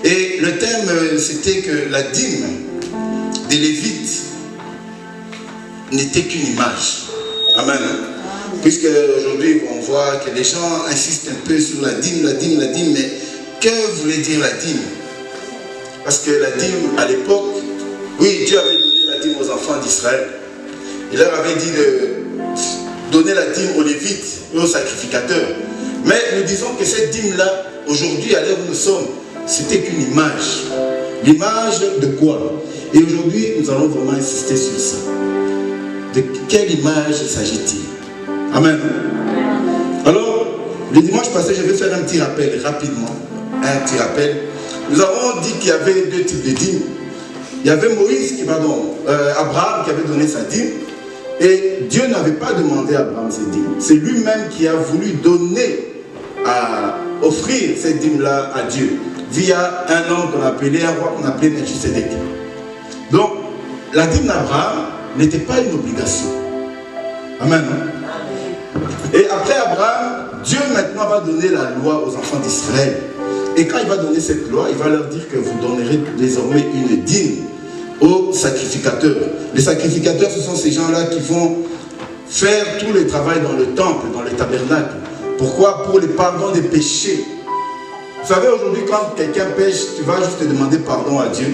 Et le thème, c'était que la dîme des Lévites n'était qu'une image. Amen. Puisque aujourd'hui, on voit que les gens insistent un peu sur la dîme, mais que voulait dire la dîme? Parce que la dîme, à l'époque, oui, Dieu avait donné la dîme aux enfants d'Israël. Il leur avait dit de donner la dîme aux Lévites et aux sacrificateurs. Mais nous disons que cette dîme-là, aujourd'hui, à l'heure où nous sommes, c'était qu'une image. L'image de quoi? Et aujourd'hui, nous allons vraiment insister sur ça. De quelle image s'agit-il? Amen. Alors, le dimanche passé, je vais faire un petit rappel rapidement. Un petit rappel. Nous avons dit qu'il y avait deux types de dîmes. Il y avait Abraham qui avait donné sa dîme. Et Dieu n'avait pas demandé à Abraham cette dîme. C'est lui-même qui a voulu offrir cette dîme-là à Dieu, via un homme qu'on appelait, un roi qu'on appelait Melchisedec. Donc, la dîme d'Abraham n'était pas une obligation. Amen. Et après Abraham, Dieu maintenant va donner la loi aux enfants d'Israël. Et quand il va donner cette loi, il va leur dire que vous donnerez désormais une dîme aux sacrificateurs. Les sacrificateurs, ce sont ces gens-là qui vont faire tout le travail dans le temple, dans le tabernacle. Pourquoi? Pour le pardon des péchés. Vous savez, aujourd'hui, quand quelqu'un pêche, tu vas juste te demander pardon à Dieu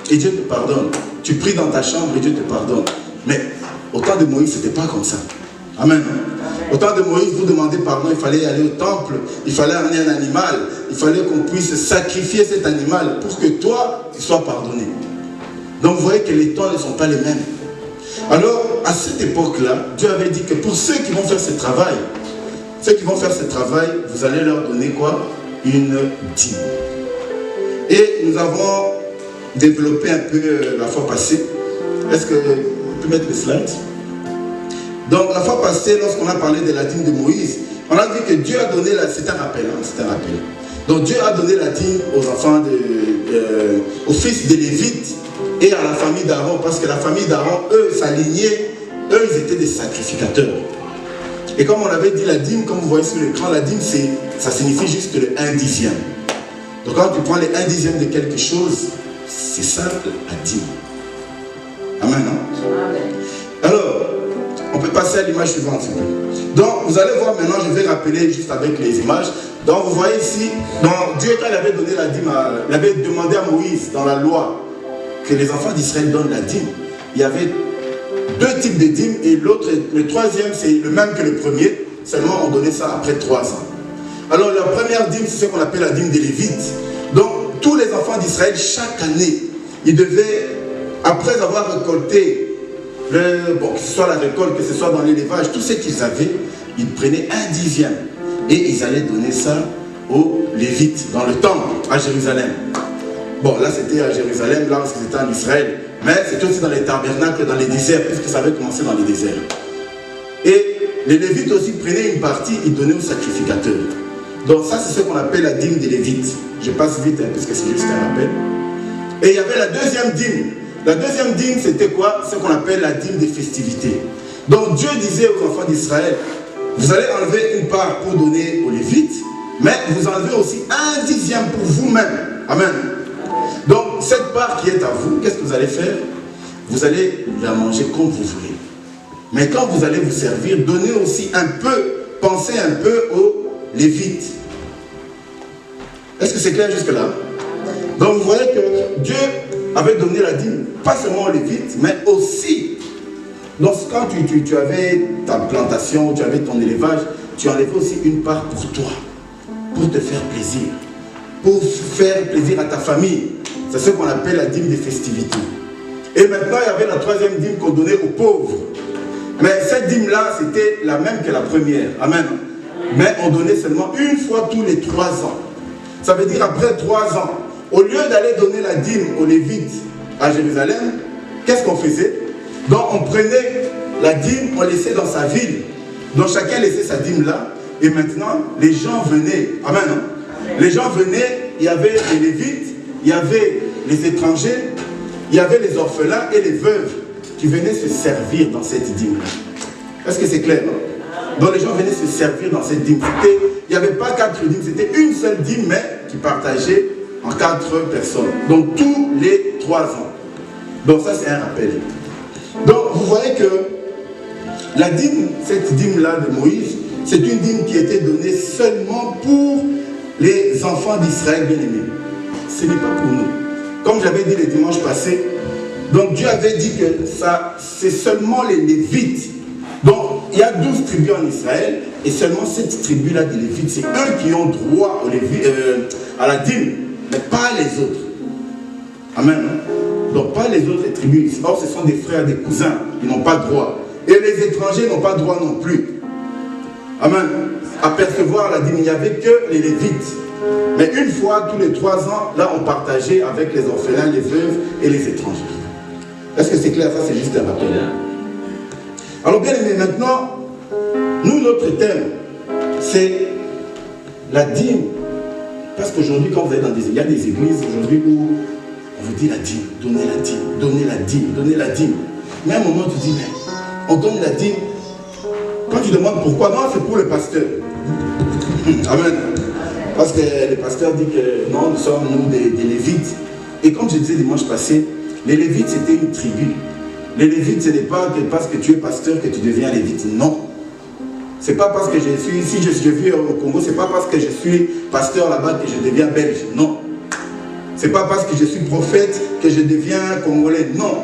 et Dieu te pardonne. Tu pries dans ta chambre et Dieu te pardonne. Mais au temps de Moïse, ce n'était pas comme ça. Amen. Au temps de Moïse, vous demandez pardon, il fallait aller au temple, il fallait amener un animal, il fallait qu'on puisse sacrifier cet animal pour que toi, tu sois pardonné. Donc vous voyez que les temps ne sont pas les mêmes. Alors, à cette époque-là, Dieu avait dit que pour ceux qui vont faire ce travail, vous allez leur donner quoi? Une dîme. Et nous avons développé un peu la fois passée. Est-ce que vous pouvez mettre les slides? Donc la fois passée, lorsqu'on a parlé de la dîme de Moïse, on a vu que Dieu a donné c'est un rappel, c'est un rappel. Donc Dieu a donné la dîme aux enfants, aux fils des Lévites et à la famille d'Aaron, parce que la famille d'Aaron, eux, s'alignaient, eux, ils étaient des sacrificateurs. Et comme on avait dit, la dîme, comme vous voyez sur l'écran, la dîme, ça signifie juste le 1/10. Donc quand tu prends les 1/10 de quelque chose, c'est ça la dîme. Amen, non? Amen. Alors, on peut passer à l'image suivante. Donc, vous allez voir maintenant, je vais rappeler juste avec les images. Donc, vous voyez ici, Dieu, quand il avait donné la dîme, il avait demandé à Moïse, dans la loi, que les enfants d'Israël donnent la dîme. Il y avait deux types de dîmes et le troisième, c'est le même que le premier, seulement on donnait ça après 3 ans. Alors, la première dîme, c'est ce qu'on appelle la dîme des Lévites. Donc, tous les enfants d'Israël, chaque année, ils devaient, après avoir récolté, que ce soit la récolte, que ce soit dans l'élevage, tout ce qu'ils avaient, ils prenaient 1/10 et ils allaient donner ça aux Lévites dans le temple à Jérusalem. Bon, là c'était à Jérusalem, là parce que c'était en Israël, mais c'était aussi dans les tabernacles, dans les déserts, puisque ça avait commencé dans les déserts. Et les Lévites aussi prenaient une partie, ils donnaient aux sacrificateurs. Donc ça c'est ce qu'on appelle la dîme des Lévites. Je passe vite puisque c'est juste un rappel. Et il y avait la deuxième dîme. La deuxième dîme, c'était quoi? Ce qu'on appelle la dîme des festivités. Donc Dieu disait aux enfants d'Israël, vous allez enlever une part pour donner aux Lévites, mais vous enlevez aussi 1/10 pour vous-même. Amen. Donc cette part qui est à vous, qu'est-ce que vous allez faire? Vous allez la manger comme vous voulez. Mais quand vous allez vous servir, donnez aussi un peu, pensez un peu aux Lévites. Est-ce que c'est clair jusque-là? Donc vous voyez que Dieu avait donné la dîme, pas seulement aux Lévites, mais aussi, quand tu avais ta plantation, tu avais ton élevage, tu enlevais aussi une part pour toi, pour te faire plaisir, pour faire plaisir à ta famille. C'est ce qu'on appelle la dîme des festivités. Et maintenant, il y avait la troisième dîme qu'on donnait aux pauvres. Mais cette dîme-là, c'était la même que la première. Amen. Mais on donnait seulement une fois tous les 3 ans. Ça veut dire après 3 ans. Au lieu d'aller donner la dîme aux Lévites à Jérusalem, qu'est-ce qu'on faisait? Donc on prenait la dîme, on laissait dans sa ville. Donc chacun laissait sa dîme là. Et maintenant, les gens venaient. Amen. Hein? Les gens venaient, il y avait les Lévites, il y avait les étrangers, il y avait les orphelins et les veuves qui venaient se servir dans cette dîme-là. Est-ce que c'est clair? Non? Donc les gens venaient se servir dans cette dîme. Il n'y avait pas 4 dîmes, c'était une seule dîme, mais qui partageait en 4 personnes. Donc tous les 3 ans. Donc ça c'est un rappel. Donc vous voyez que la dîme, cette dîme-là de Moïse, c'est une dîme qui était donnée seulement pour les enfants d'Israël bien-aimés. Ce n'est pas pour nous. Comme j'avais dit le dimanche passé, donc Dieu avait dit que ça, c'est seulement les Lévites. Donc il y a 12 tribus en Israël, et seulement cette tribu-là des Lévites, c'est eux qui ont droit à la dîme, mais pas les autres. Amen. Donc pas les autres tribus. Or ce sont des frères, des cousins, ils n'ont pas droit. Et les étrangers n'ont pas droit non plus. Amen. À percevoir la dîme, il n'y avait que les Lévites. Mais une fois, tous les 3 ans, là, on partageait avec les orphelins, les veuves et les étrangers. Est-ce que c'est clair? Ça, c'est juste un rappel. Alors, bien aimé, maintenant, nous, notre thème, c'est la dîme. Parce qu'aujourd'hui, quand vous êtes dans il y a des églises aujourd'hui où on vous dit la dîme, donnez la dîme, donnez la dîme, donnez la dîme. Mais à un moment, tu dis, mais on donne la dîme. Quand tu demandes pourquoi, non, c'est pour le pasteur. Amen. Parce que le pasteur dit que non, nous sommes nous des Lévites. Et comme je disais dimanche passé, les Lévites c'était une tribu. Les Lévites, ce n'est pas parce que tu es pasteur que tu deviens Lévite. Non. C'est pas parce que je suis, si je vis au Congo, c'est pas parce que je suis pasteur là-bas que je deviens belge. Non. C'est pas parce que je suis prophète que je deviens congolais. Non.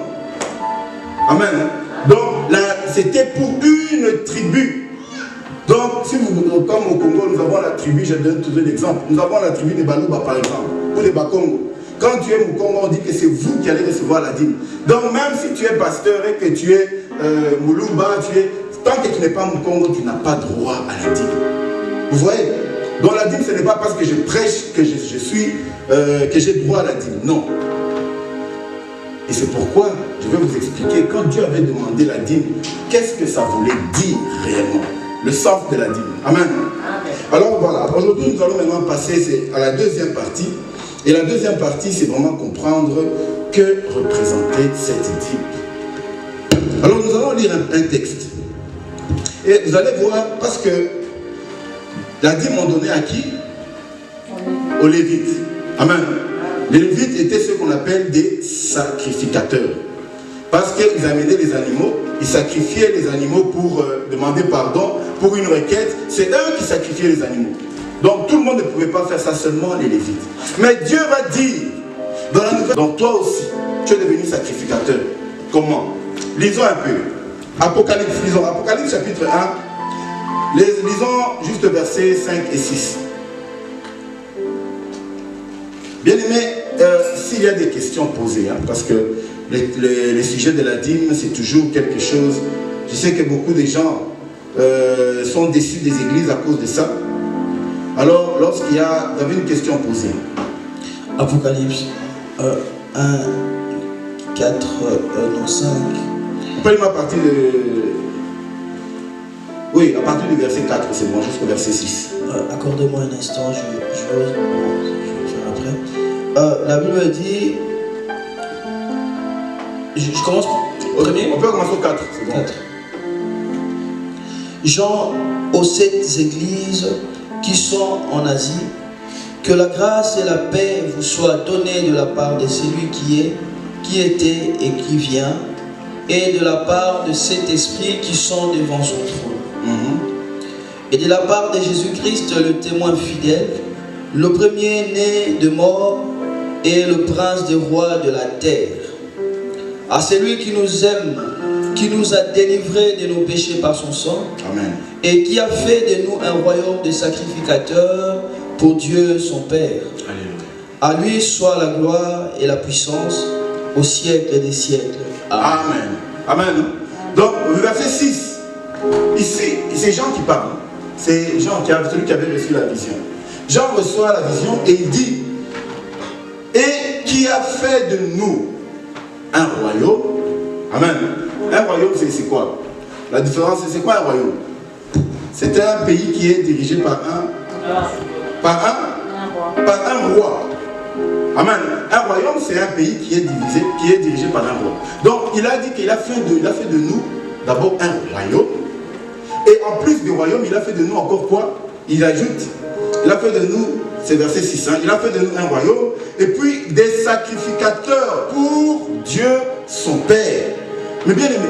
Amen. Donc là, c'était pour une tribu. Donc, si vous, comme au Congo, nous avons la tribu, je donne toujours l'exemple, nous avons la tribu des Balouba par exemple, ou des Bakongo. Quand tu es Mukongo, on dit que c'est vous qui allez recevoir la dîme. Donc, même si tu es pasteur et que tu es Moulouba, tant que tu n'es pas Mukongo, tu n'as pas droit à la dîme. Vous voyez? Donc, la dîme, ce n'est pas parce que je prêche que que j'ai droit à la dîme. Non. Et c'est pourquoi je vais vous expliquer, quand Dieu avait demandé la dîme, qu'est-ce que ça voulait dire réellement? Le sens de la dîme. Amen. Alors voilà, aujourd'hui nous allons maintenant passer à la deuxième partie. Et la deuxième partie, c'est vraiment comprendre que représentait cette dîme. Alors nous allons lire un texte. Et vous allez voir, parce que la dîme on donnait à qui? Aux Lévites. Amen. Les Lévites étaient ceux qu'on appelle des sacrificateurs. Parce qu'ils amenaient les animaux, ils sacrifiaient les animaux pour demander pardon, pour une requête. C'est eux qui sacrifiaient les animaux. Donc tout le monde ne pouvait pas faire ça, seulement les Lévites. Mais Dieu va dire, dans la nouvelle, donc toi aussi, tu es devenu sacrificateur. Comment? Lisons un peu. Apocalypse, lisons Apocalypse chapitre 1. Lisons juste versets 5 et 6. Bien aimé, s'il y a des questions posées, parce que les sujets de la dîme, c'est toujours quelque chose. Je sais que beaucoup de gens sont déçus des églises à cause de ça. Alors, lorsqu'il y a, vous avez une question posée. Apocalypse 1, 4, non 5. Appelle-moi à partir de... Oui, à partir du verset 4, c'est bon, jusqu'au verset 6. Accordez-moi un instant, je vais faire après. La Bible dit... Je commence au premier. On peut commencer au 4, c'est bon. 4. Jean aux 7 églises qui sont en Asie, que la grâce et la paix vous soient données de la part de celui qui était et qui vient, et de la part de cet esprit qui sont devant son trône. Et de la part de Jésus-Christ, le témoin fidèle, le premier-né de mort et le prince des rois de la terre. À celui qui nous aime, qui nous a délivrés de nos péchés par son sang. Amen. Et qui a fait de nous un royaume de sacrificateurs pour Dieu son Père. Alléluia. À lui soit la gloire et la puissance au siècle des siècles. Amen. Amen. Donc, le verset 6, ici, c'est Jean qui parle. C'est Jean, celui qui avait reçu la vision. Jean reçoit la vision et il dit, et qui a fait de nous un royaume. Amen. Un royaume, c'est quoi? La différence, c'est quoi un royaume? C'est un pays qui est dirigé par un roi. Amen. Un royaume, c'est un pays qui est dirigé par un roi. Donc, il a dit qu'il a fait de nous d'abord un royaume. Et en plus du royaume, il a fait de nous encore quoi? Il ajoute, il a fait de nous c'est verset 6, hein, il a fait de nous un royaume, et puis des sacrificateurs pour Dieu son Père. Mais bien aimé,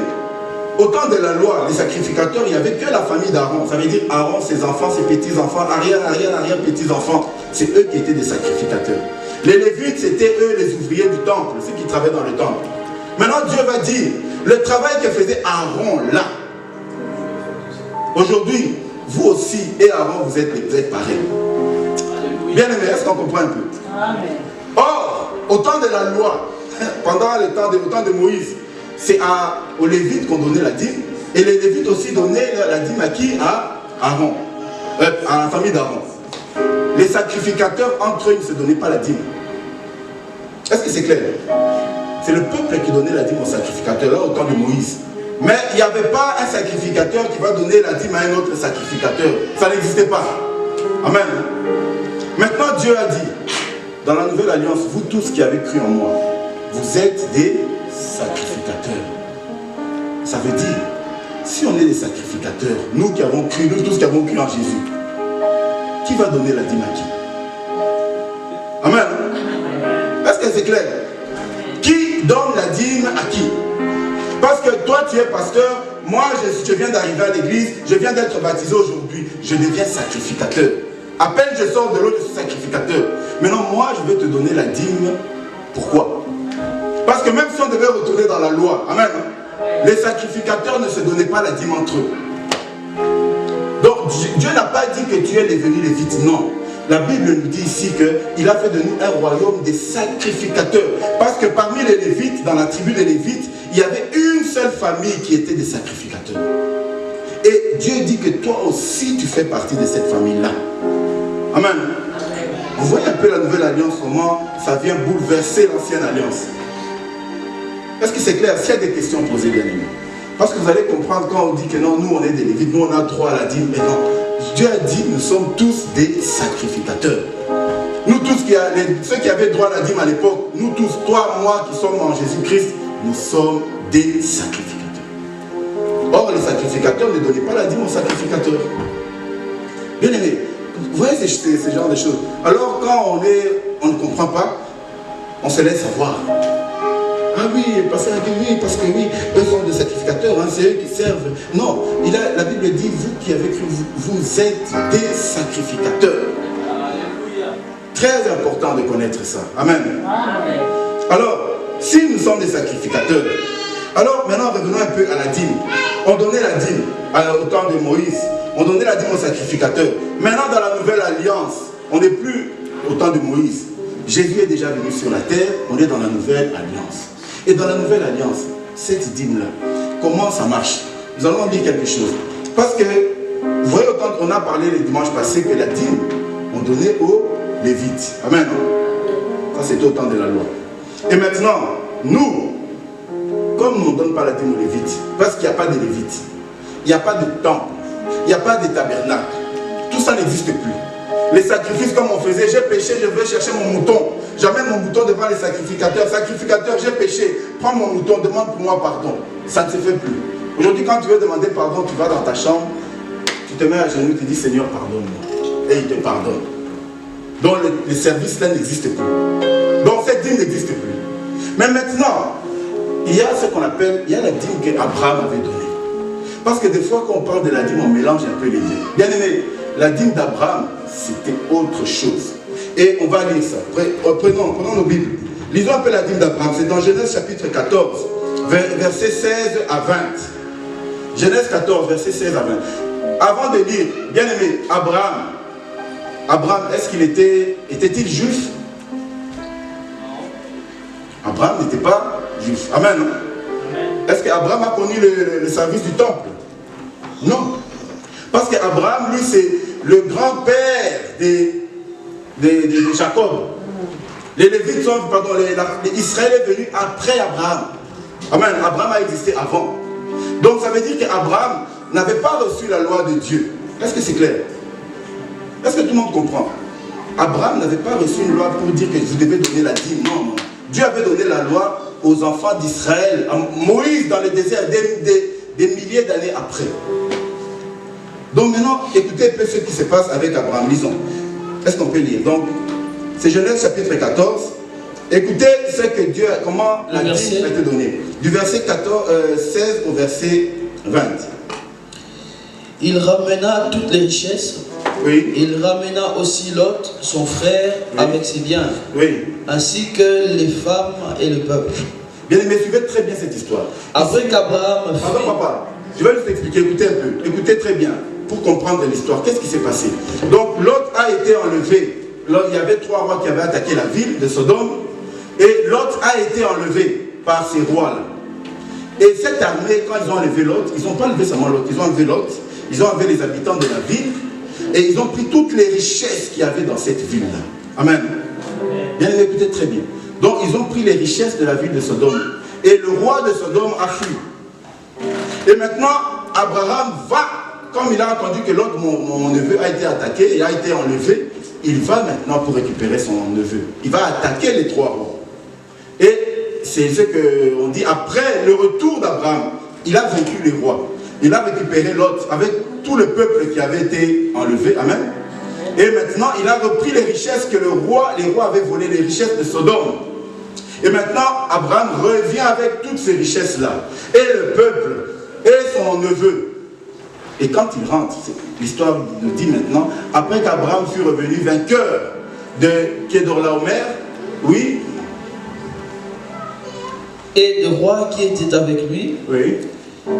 au temps de la loi, les sacrificateurs, il n'y avait que la famille d'Aaron. Ça veut dire Aaron, ses enfants, ses petits-enfants, arrière-petits-enfants. C'est eux qui étaient des sacrificateurs. Les Lévites, c'était eux les ouvriers du temple, ceux qui travaillaient dans le temple. Maintenant, Dieu va dire, le travail que faisait Aaron là, aujourd'hui, vous aussi et Aaron, vous êtes pareils. Bien aimé, est-ce qu'on comprend un peu? Amen. Or, au temps de la loi, pendant le temps de Moïse, c'est aux Lévites qu'on donnait la dîme. Et les Lévites aussi donnaient la dîme à qui? À Aaron, à la famille d'Aaron. Les sacrificateurs, entre eux, ils ne se donnaient pas la dîme. Est-ce que c'est clair? C'est le peuple qui donnait la dîme aux sacrificateurs, là, au temps de Moïse. Mais il n'y avait pas un sacrificateur qui va donner la dîme à un autre sacrificateur. Ça n'existait pas. Amen. Maintenant, Dieu a dit, dans la nouvelle alliance, vous tous qui avez cru en moi, vous êtes des sacrificateurs. Ça veut dire, si on est des sacrificateurs, nous qui avons cru, nous tous qui avons cru en Jésus, qui va donner la dîme à qui? Amen. Est-ce que c'est clair? Qui donne la dîme à qui? Parce que toi tu es pasteur, moi je viens d'arriver à l'église, je viens d'être baptisé aujourd'hui, je deviens sacrificateur. À peine je sors de l'eau, je suis sacrificateur. Maintenant moi je vais te donner la dîme. Pourquoi? Parce que même si on devait retourner dans la loi, amen, les sacrificateurs ne se donnaient pas la dîme entre eux. Donc Dieu n'a pas dit que tu es devenu lévite, non. La Bible nous dit ici qu'il a fait de nous un royaume des sacrificateurs. Parce que parmi les Lévites, dans la tribu des Lévites, il y avait une seule famille qui était des sacrificateurs. Et Dieu dit que toi aussi tu fais partie de cette famille-là. Amen. Vous voyez un peu la nouvelle alliance, comment ça vient bouleverser l'ancienne alliance. Est-ce que c'est clair? S'il y a des questions posées, bien aimé. Parce que vous allez comprendre quand on dit que non, nous on est des Lévites, nous on a droit à la dîme. Mais non, Dieu a dit nous sommes tous des sacrificateurs. Nous tous, ceux qui avaient droit à la dîme à l'époque, nous tous, toi, moi qui sommes en Jésus-Christ, nous sommes des sacrificateurs. Or, les sacrificateurs ne donnaient pas la dîme aux sacrificateurs. Bien aimé, vous voyez ce genre de choses. Alors, quand on ne comprend pas, on se laisse avoir. Ah oui, parce que oui, eux sont des sacrificateurs, hein, c'est eux qui servent. Non, la Bible dit, vous qui avez cru, vous êtes des sacrificateurs. Alléluia. Très important de connaître ça. Amen. Amen. Alors, si nous sommes des sacrificateurs, alors maintenant revenons un peu à la dîme. On donnait la dîme au temps de Moïse, on donnait la dîme aux sacrificateurs. Maintenant dans la nouvelle alliance, on n'est plus au temps de Moïse. Jésus est déjà venu sur la terre, on est dans la nouvelle alliance. Et dans la nouvelle alliance, cette dîme-là, comment ça marche? Nous allons dire quelque chose. Parce que, vous voyez, autant qu'on a parlé les dimanches passés que la dîme, on donnait aux Lévites. Amen. Ça, c'était au temps de la loi. Et maintenant, nous, comme on ne donne pas la dîme aux Lévites, parce qu'il n'y a pas de Lévites, il n'y a pas de temple, il n'y a pas de tabernacle, tout ça n'existe plus. Les sacrifices comme on faisait, j'ai péché, je vais chercher mon mouton. J'amène mon mouton devant les sacrificateurs. Sacrificateur, j'ai péché, prends mon mouton, demande pour moi pardon. Ça ne se fait plus. Aujourd'hui, quand tu veux demander pardon, tu vas dans ta chambre, tu te mets à genoux, tu dis Seigneur, pardonne-moi. Et il te pardonne. Donc les services là n'existent plus. Donc cette dîme n'existe plus. Mais maintenant, il y a ce qu'on appelle, il y a la dîme qu'Abraham avait donnée. Parce que des fois, quand on parle de la dîme, on mélange un peu les deux. Bien aimé, la dîme d'Abraham, c'était autre chose. Et on va lire ça. Prenons nos Bibles. Lisons un peu la dîme d'Abraham. C'est dans Genèse chapitre 14, versets 16 à 20. Genèse 14, versets 16 à 20. Avant de lire, bien aimé, Abraham, est-ce qu'il était-il juif? Abraham n'était pas juif. Amen. Est-ce qu'Abraham a connu le service du temple? Non. Parce qu'Abraham, lui, c'est le grand-père de Jacob. Les Lévites sont, Israël est venu après Abraham. Amen. Abraham a existé avant. Donc ça veut dire qu'Abraham n'avait pas reçu la loi de Dieu. Est-ce que c'est clair? Est-ce que tout le monde comprend? Abraham n'avait pas reçu une loi pour dire que vous devez donner la dîme. Non, non. Dieu avait donné la loi aux enfants d'Israël, à Moïse dans le désert, des milliers d'années après. Donc maintenant, écoutez un peu ce qui se passe avec Abraham. Lisons. Est-ce qu'on peut lire? Donc, c'est Genèse chapitre 14. Écoutez ce que Dieu, comment la dîme a été donnée. Du verset 16 au verset 20. Il ramena toutes les richesses. Oui. Il ramena aussi Lot, son frère, Oui. avec ses biens, Oui. ainsi que les femmes et le peuple. Bien aimé, suivez très bien cette histoire. Après qu'Abraham Pardon, papa. Je vais vous expliquer. Écoutez un peu. Écoutez très bien pour comprendre l'histoire. Qu'est-ce qui s'est passé? Donc, Lot a été enlevé. Il y avait 3 rois qui avaient attaqué la ville de Sodome. Et Lot a été enlevé par ces rois-là. Et cette armée, quand ils ont enlevé Lot, ils n'ont pas enlevé seulement Lot, ils ont enlevé Lot, ils ont enlevé les habitants de la ville, et ils ont pris toutes les richesses qu'il y avait dans cette ville-là. Amen. Bien, écoutez très bien. Donc, ils ont pris les richesses de la ville de Sodome. Et le roi de Sodome a fui. Et maintenant, Abraham va, comme il a entendu que l'autre, mon neveu, a été attaqué et a été enlevé, il va maintenant pour récupérer son neveu. Il va attaquer les 3 rois. Et c'est ce qu'on dit, après le retour d'Abraham, il a vaincu les rois. Il a récupéré l'autre avec tout le peuple qui avait été enlevé. Amen. Et maintenant, il a repris les richesses que les rois avaient volées, les richesses de Sodome. Et maintenant, Abraham revient avec toutes ces richesses-là. Et le peuple, et son neveu. Et quand il rentre, l'histoire nous dit maintenant, après qu'Abraham fut revenu vainqueur de Kedorlaomer, oui. Et le roi qui était avec lui, Oui.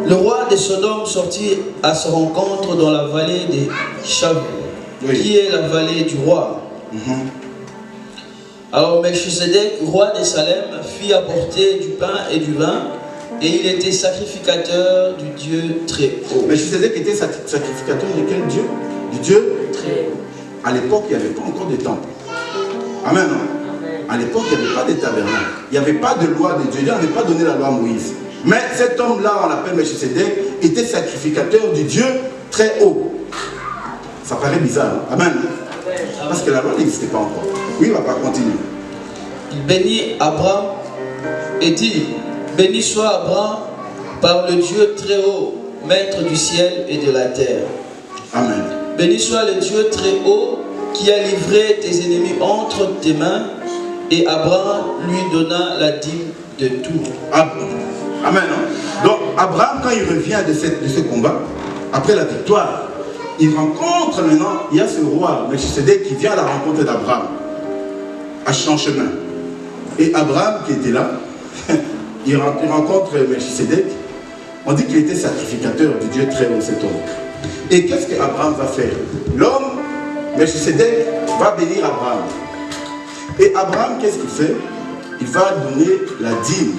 le roi de Sodome sortit à sa rencontre dans la vallée des Chavres, Oui. qui est la vallée du roi. Alors Melchisedec, roi de Salem, fit apporter du pain et du vin, et il était sacrificateur du Dieu très haut. Melchisedec était sacrificateur de quel Dieu? Du Dieu Très haut. À l'époque, il n'y avait pas encore de temple. Amen. À l'époque, il n'y avait pas de tabernacle. Il n'y avait pas de loi de Dieu. Dieu n'avait pas donné la loi à Moïse. Mais cet homme-là, on l'appelle Melchisedec, était sacrificateur du Dieu très haut. Ça paraît bizarre. Hein? Amen. Parce que la loi n'existait pas encore. Oui, papa, continue. Il bénit Abraham et dit, béni soit Abraham par le Dieu très haut, maître du ciel et de la terre. Amen. Béni soit le Dieu très haut qui a livré tes ennemis entre tes mains, et Abraham lui donna la dîme de tout. Amen. Donc, Abraham, quand il revient de ce combat, après la victoire, il rencontre maintenant, il y a ce roi, Melchisedec, qui vient à la rencontre d'Abraham, en chemin. Et Abraham, qui était là, il rencontre Melchisedec. On dit qu'il était sacrificateur du Dieu très haut, cet homme. Et qu'est-ce qu'Abraham va faire? L'homme, Melchisedec, va bénir Abraham. Et Abraham, qu'est-ce qu'il fait? Il va donner la dîme.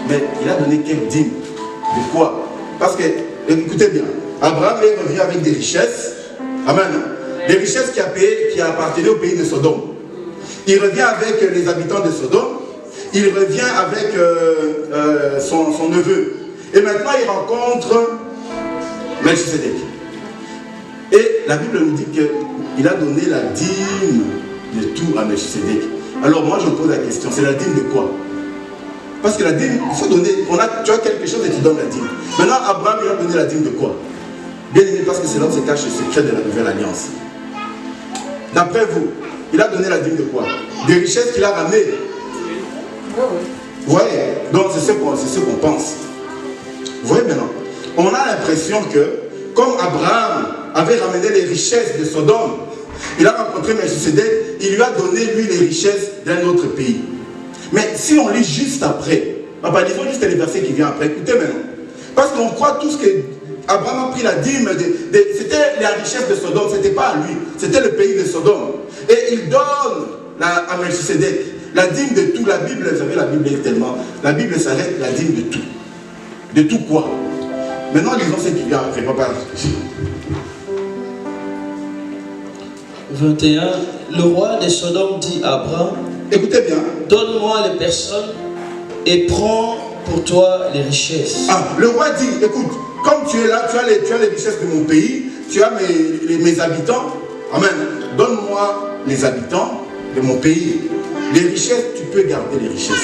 Mais il a donné quelle dîme? De quoi? Parce que, écoutez bien, Abraham revient avec des richesses. Amen. Des richesses qui appartenaient au pays de Sodome. Il revient avec les habitants de Sodome. Il revient avec son neveu. Et maintenant, il rencontre Melchisedec. Et la Bible nous dit qu'il a donné la dîme de tout à Melchisedec. Alors moi, je pose la question, c'est la dîme de quoi? Parce que la dîme, il faut donner, tu as quelque chose et tu donnes la dîme. Maintenant, Abraham, il a donné la dîme de quoi? Bien aimé, parce que c'est là où se cache le secret de la nouvelle alliance. D'après vous, il a donné la dîme de quoi? Des richesses qu'il a ramenées. Vous voyez? Donc c'est ce qu'on pense. Vous voyez maintenant? On a l'impression que, comme Abraham avait ramené les richesses de Sodome, il a rencontré Melchisedec, il lui a donné lui les richesses d'un autre pays. Mais si on lit juste après, lisons juste les versets qui viennent après, écoutez maintenant. Parce qu'on croit tous que Abraham a pris la dîme, c'était la richesse de Sodome, ce n'était pas à lui, c'était le pays de Sodome. Et il donne à Melchisedec la dîme de tout. La Bible, vous savez, la Bible est tellement, la Bible s'arrête la dîme de tout. De tout quoi? Maintenant, lisons ce qui vient après, papa. 21. Le roi de Sodome dit à Abraham, écoutez bien. Donne-moi les personnes et prends pour toi les richesses. Le roi dit, écoute, comme tu es là, tu as les richesses de mon pays, tu as mes habitants. Amen. Donne-moi les habitants de mon pays. Les richesses, tu peux garder les richesses.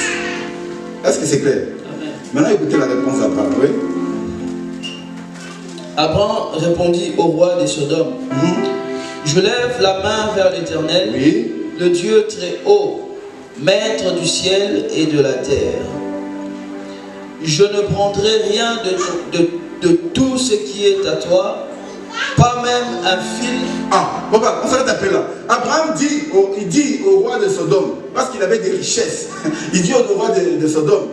Est-ce que c'est clair? Amen. Maintenant, écoutez la réponse d'Abraham. Oui? Abraham répondit au roi de Sodome, Je lève la main vers l'Éternel, Oui. le Dieu très haut, maître du ciel et de la terre. Je ne prendrai rien de tout ce qui est à toi, pas même un fil. Ah, bon, bah, on s'arrête un peu là. Abraham dit au roi de Sodome, parce qu'il avait des richesses, il dit au roi de Sodome,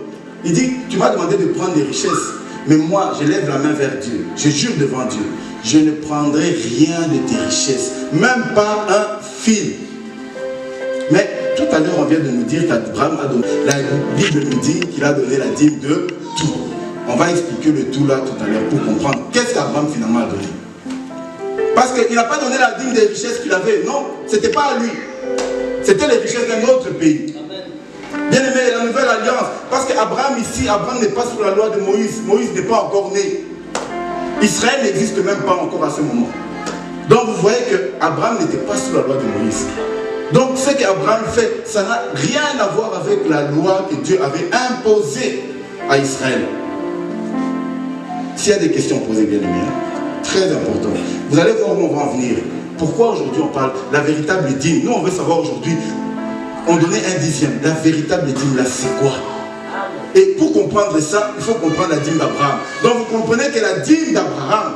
il dit, tu m'as demandé de prendre des richesses, mais moi, je lève la main vers Dieu, je jure devant Dieu, je ne prendrai rien de tes richesses, même pas un fil. Mais tout à l'heure, on vient de nous dire qu'Abraham a donné, la Bible nous dit qu'il a donné la dîme de tout. On va expliquer le tout là tout à l'heure pour comprendre qu'est-ce qu'Abraham finalement a donné. Parce qu'il n'a pas donné la dîme des richesses qu'il avait, non, ce n'était pas à lui. C'était les richesses d'un autre pays. Bien aimé, la nouvelle alliance, parce qu'Abraham ici, Abraham n'est pas sous la loi de Moïse. Moïse n'est pas encore né. Israël n'existe même pas encore à ce moment. Donc vous voyez qu'Abraham n'était pas sous la loi de Moïse. Donc ce qu'Abraham fait, ça n'a rien à voir avec la loi que Dieu avait imposée à Israël. S'il y a des questions posées, bien aimé, très important. Vous allez voir où on va en venir. Pourquoi aujourd'hui on parle de la véritable dîme? Nous on veut savoir aujourd'hui, on donnait un dixième. La véritable dîme là c'est quoi? Et pour comprendre ça, il faut comprendre la dîme d'Abraham. Donc vous comprenez que la dîme d'Abraham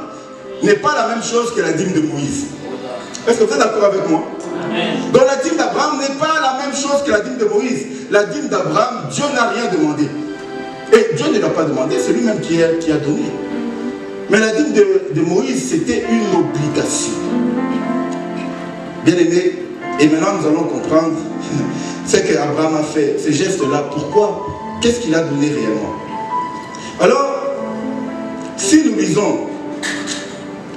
n'est pas la même chose que la dîme de Moïse. Est-ce que vous êtes d'accord avec moi? Donc la dîme d'Abraham n'est pas la même chose que la dîme de Moïse. La dîme d'Abraham, Dieu n'a rien demandé. Et Dieu ne l'a pas demandé, c'est lui-même qui a donné. Mais la dîme de Moïse, c'était une obligation. Bien aimé, et maintenant nous allons comprendre ce qu'Abraham a fait, ces gestes-là. Pourquoi? Qu'est-ce qu'il a donné réellement? Alors, si nous lisons,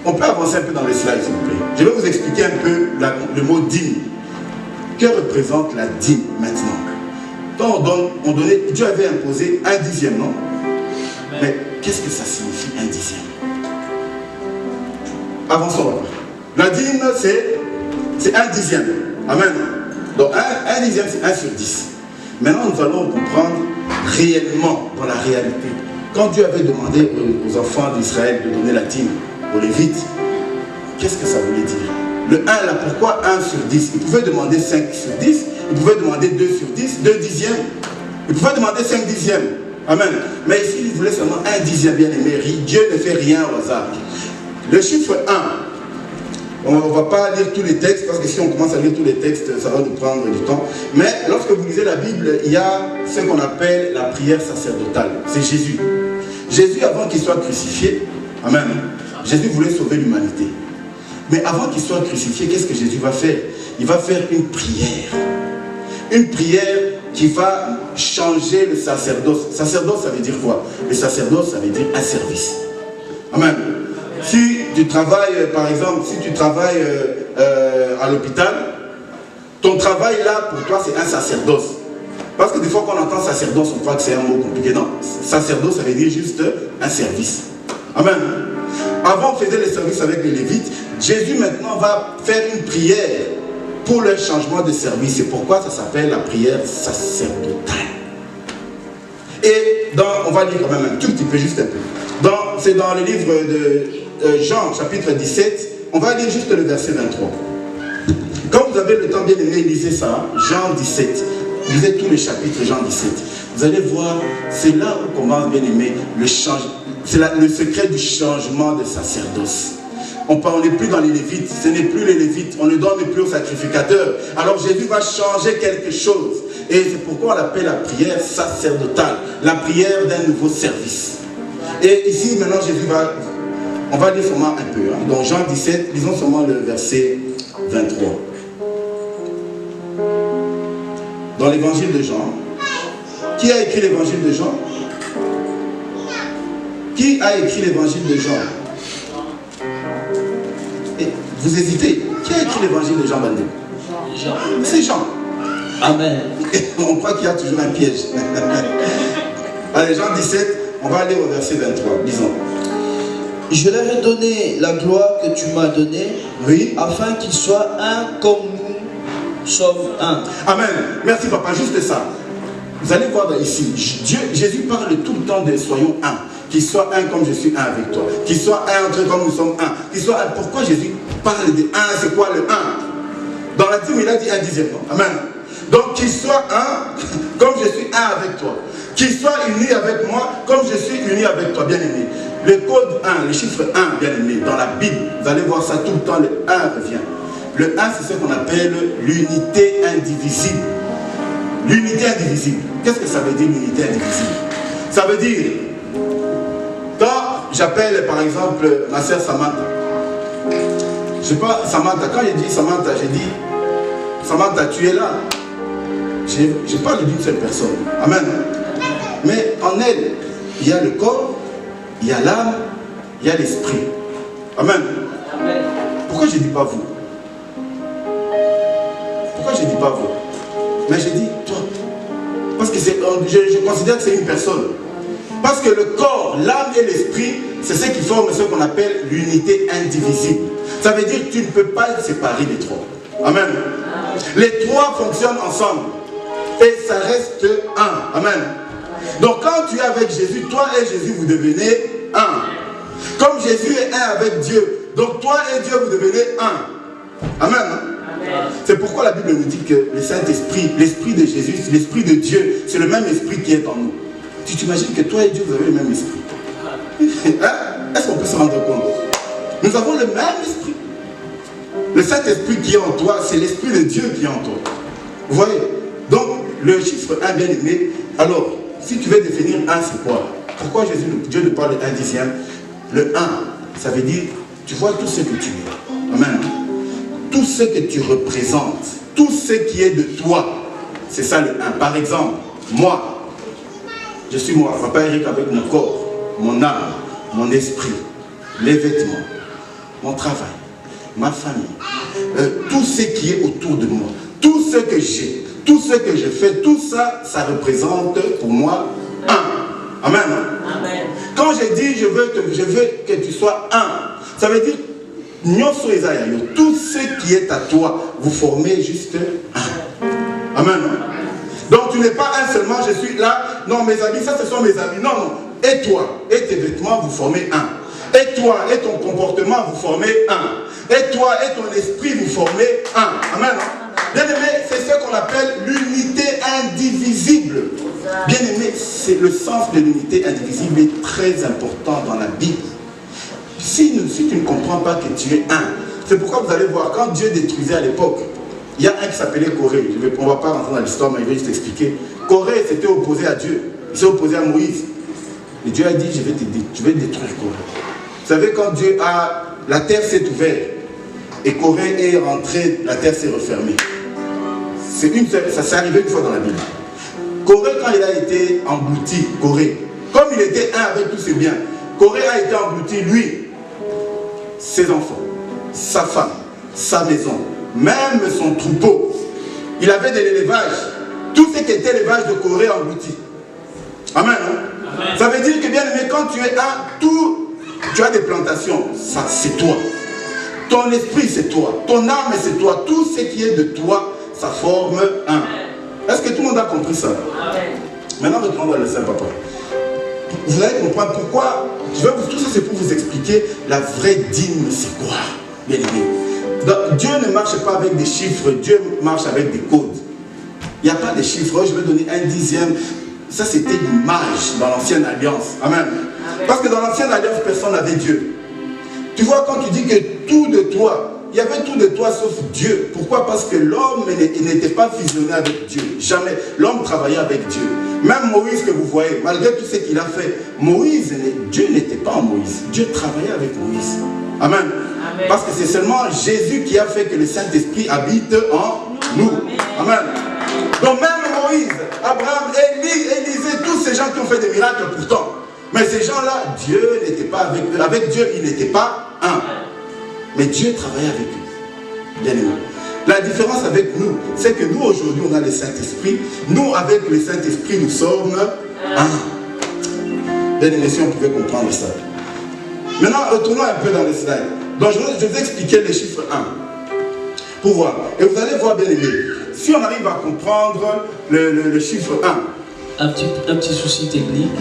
on peut avancer un peu dans les slides, s'il vous plaît. Je vais vous expliquer un peu le mot dîme. Que représente la dîme maintenant? Quand on donnait, Dieu avait imposé un dixième, non? Mais qu'est-ce que ça signifie un dixième? Avançons. La dîme, c'est un dixième. Amen. Donc un dixième, c'est 1 sur 10. Maintenant, nous allons comprendre réellement, dans la réalité. Quand Dieu avait demandé aux enfants d'Israël de donner la dîme aux Lévites, qu'est-ce que ça voulait dire? Le 1 là, pourquoi 1 sur 10? Il pouvait demander 5 sur 10, il pouvait demander 2 sur 10, 2 dixièmes, il pouvait demander 5 dixièmes. Amen. Mais ici, il voulait seulement 1 dixième, bien aimé. Dieu ne fait rien au hasard. Le chiffre 1, on ne va pas lire tous les textes, parce que si on commence à lire tous les textes, ça va nous prendre du temps. Mais lorsque vous lisez la Bible, il y a ce qu'on appelle la prière sacerdotale. C'est Jésus. Jésus, avant qu'il soit crucifié, amen, Jésus voulait sauver l'humanité. Mais avant qu'il soit crucifié, qu'est-ce que Jésus va faire? Il va faire une prière. Une prière qui va changer le sacerdoce. Sacerdoce, ça veut dire quoi? Le sacerdoce, ça veut dire un service. Amen. Si tu travailles, par exemple, si tu travailles à l'hôpital, ton travail là, pour toi, c'est un sacerdoce. Parce que des fois, quand on entend sacerdoce, on croit que c'est un mot compliqué. Non, sacerdoce, ça veut dire juste un service. Amen. Avant, on faisait les services avec les Lévites. Jésus, maintenant, va faire une prière pour le changement de service. C'est pourquoi ça s'appelle la prière sacerdotale. Et on va lire quand même un tout petit peu, juste un peu. C'est dans le livre de Jean, chapitre 17. On va lire juste le verset 23. Quand vous avez le temps, bien aimé, lisez ça. Jean 17. Lisez tous les chapitres, Jean 17. Vous allez voir, c'est là où commence, bien aimé, c'est le secret du changement de sacerdoce. On n'est plus dans les Lévites, ce n'est plus les Lévites, on ne donne plus aux sacrificateurs. Alors Jésus va changer quelque chose. Et c'est pourquoi on l'appelle la prière sacerdotale, la prière d'un nouveau service. Et ici, maintenant, on va lire seulement un peu. Hein. Dans Jean 17, lisons seulement le verset 23. Dans l'évangile de Jean, qui a écrit l'évangile de Jean? Qui a écrit l'évangile de Jean? Et vous hésitez. Qui a écrit l'évangile de Jean Bandé? Jean. C'est Jean. Amen. On croit qu'il y a toujours un piège. Allez, Jean 17, on va aller au verset 23. Disons. Je leur ai donné la gloire que tu m'as donnée, oui, afin qu'ils soient un comme nous sommes un. Amen. Merci papa, juste ça. Vous allez voir ici, Jésus parle tout le temps de soyons un. Qu'il soit un comme je suis un avec toi. Qu'il soit un entre comme nous sommes un. Qu'il soit un. Pourquoi Jésus parle de 1, c'est quoi le 1? Dans la dîme, il a dit 1 dixième. Amen. Donc qu'il soit 1 comme je suis 1 avec toi. Qu'il soit uni avec moi comme je suis uni avec toi, bien aimé. Le code 1, le chiffre 1, bien aimé, dans la Bible, vous allez voir ça tout le temps, le 1 revient. Le 1, c'est ce qu'on appelle l'unité indivisible. L'unité indivisible. Qu'est-ce que ça veut dire, l'unité indivisible? Ça veut dire, quand j'appelle par exemple ma soeur Samantha, je sais pas, Samantha, quand j'ai dit Samantha, j'ai dit, Samantha, tu es là. Je parle d'une seule personne. Amen. Mais en elle, il y a le corps, il y a l'âme, il y a l'esprit. Amen. Amen. Pourquoi je ne dis pas vous? Pourquoi je ne dis pas vous? Mais je dis toi. Parce que je considère que c'est une personne. Parce que le corps, l'âme et l'esprit, c'est ce qui forment ce qu'on appelle l'unité indivisible. Ça veut dire que tu ne peux pas séparer les trois. Amen. Les trois fonctionnent ensemble. Et ça reste un. Amen. Donc quand tu es avec Jésus, toi et Jésus, vous devenez un. Comme Jésus est un avec Dieu, donc toi et Dieu, vous devenez un. Amen. C'est pourquoi la Bible nous dit que le Saint-Esprit, l'Esprit de Jésus, l'Esprit de Dieu, c'est le même Esprit qui est en nous. Tu t'imagines que toi et Dieu, vous avez le même esprit. Hein? Est-ce qu'on peut se rendre compte? Nous avons le même esprit. Le Saint-Esprit qui est en toi, c'est l'Esprit de Dieu qui est en toi. Vous voyez? Donc, le chiffre 1, bien aimé, alors, si tu veux définir 1, c'est quoi? Pourquoi Dieu nous parle de 1 dixième? Le 1, ça veut dire, tu vois tout ce que tu es. Amen. Tout ce que tu représentes, tout ce qui est de toi, c'est ça le 1. Par exemple, moi, je suis moi, Papa Eric, avec mon corps, mon âme, mon esprit, les vêtements, mon travail, ma famille, tout ce qui est autour de moi, tout ce que j'ai, tout ce que je fais, tout ça, ça représente pour moi 1. Amen. Amen. Quand je dis je veux que tu sois 1, ça veut dire tout ce qui est à toi, vous formez juste 1. Amen. Donc tu n'es pas un seulement, je suis là, non mes amis, ça ce sont mes amis. Non, non. Et toi, et tes vêtements, vous formez 1. Et toi, et ton comportement, vous formez 1. Et toi, et ton esprit, vous formez 1. Amen. Bien aimé, c'est ce qu'on appelle l'unité indivisible. Bien aimé, c'est le sens de l'unité indivisible est très important dans la Bible. Si tu ne comprends pas que tu es un, c'est pourquoi vous allez voir, quand Dieu détruisait à l'époque, il y a un qui s'appelait Corée. On ne va pas rentrer dans l'histoire, mais je vais juste expliquer. Corée s'était opposé à Dieu. Il s'est opposé à Moïse. Et Dieu a dit, je vais t'aider, je vais détruire Corée. Vous savez, quand Dieu a... La terre s'est ouverte. Et Corée est rentrée, la terre s'est refermée. Ça s'est arrivé une fois dans la Bible. Corée, quand il a été englouti, Corée, comme il était un avec tous ses biens, Corée a été englouti, lui, ses enfants, sa femme, sa maison, même son troupeau. Il avait de l'élevage. Tout ce qui était élevage de Corée englouti. Amen, hein? Amen. Ça veut dire que, bien aimé, quand tu es un, tu as des plantations, ça c'est toi. Ton esprit c'est toi. Ton âme c'est toi. Tout ce qui est de toi, ça forme un. Est-ce que tout le monde a compris ça? Amen. Maintenant, retournons dans le Saint-Papa. Vous allez comprendre pourquoi. Tout ça, c'est pour vous expliquer la vraie dîme, c'est quoi, bien aimé. Donc, Dieu ne marche pas avec des chiffres, Dieu marche avec des codes. Il n'y a pas de chiffres. Je vais donner 1 dixième. Ça, c'était l'image dans l'ancienne alliance. Amen. Amen. Parce que dans l'ancienne alliance, personne n'avait Dieu. Tu vois, quand tu dis que tout de toi, il y avait tout de toi sauf Dieu. Pourquoi? Parce que l'homme n'était pas fusionné avec Dieu. Jamais. L'homme travaillait avec Dieu. Même Moïse que vous voyez, malgré tout ce qu'il a fait, Dieu n'était pas en Moïse. Dieu travaillait avec Moïse. Amen. Amen. Parce que c'est seulement Jésus qui a fait que le Saint-Esprit habite en nous. Amen. Donc même Moïse, Abraham, Élisée, tous ces gens qui ont fait des miracles pourtant. Mais ces gens-là, Dieu n'était pas avec eux. Avec Dieu, il n'était pas un. Mais Dieu travaillait avec eux. Bien aimé. La différence avec nous, c'est que nous aujourd'hui, on a le Saint-Esprit. Nous, avec le Saint-Esprit, nous sommes un. Bien aimé, si on pouvait comprendre ça. Maintenant, retournons un peu dans les slides. Donc, je vais expliquer les chiffres 1. Pour voir. Et vous allez voir, bien aimé, si on arrive à comprendre le chiffre 1. Un petit souci technique.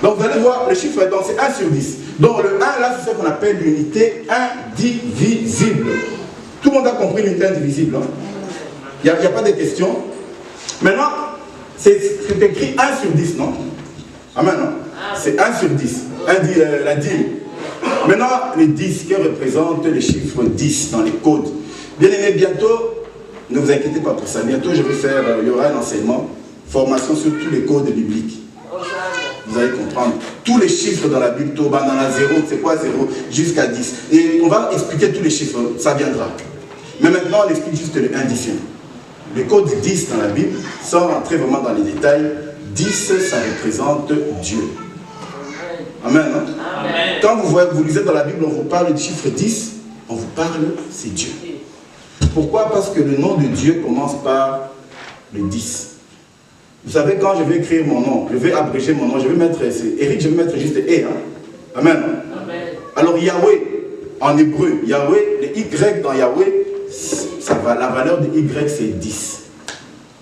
Donc, vous allez voir vois, le chiffre, donc c'est 1 sur 10. Donc le 1, là, c'est ce qu'on appelle l'unité indivisible. Tout le monde a compris l'unité indivisible. Hein? Il n'y a pas de questions. Maintenant, c'est écrit 1 sur 10, non? Amen, non? C'est 1 sur 10. La dîme. Maintenant, les 10, que représentent les chiffres 10 dans les codes. Bien aimé, bientôt, ne vous inquiétez pas pour ça. Bientôt, je vais faire, il y aura un enseignement, formation sur tous les codes bibliques. Vous allez comprendre. Tous les chiffres dans la Bible, dans la 0, c'est quoi 0? Jusqu'à 10. Et on va expliquer tous les chiffres, ça viendra. Mais maintenant, on explique juste le indicien. Le code 10 dans la Bible, sans rentrer vraiment dans les détails, 10, ça représente Dieu. Amen. Hein? Amen. Quand vous lisez dans la Bible, on vous parle du chiffre 10, on vous parle, c'est Dieu. Pourquoi? Parce que le nom de Dieu commence par le 10. Vous savez, quand je vais écrire mon nom, je vais abréger mon nom, je vais mettre, Eric, je vais mettre juste E. Hein? Amen. Amen. Alors Yahweh, en hébreu, Yahweh, le Y dans Yahweh, ça va, la valeur de Y c'est 10.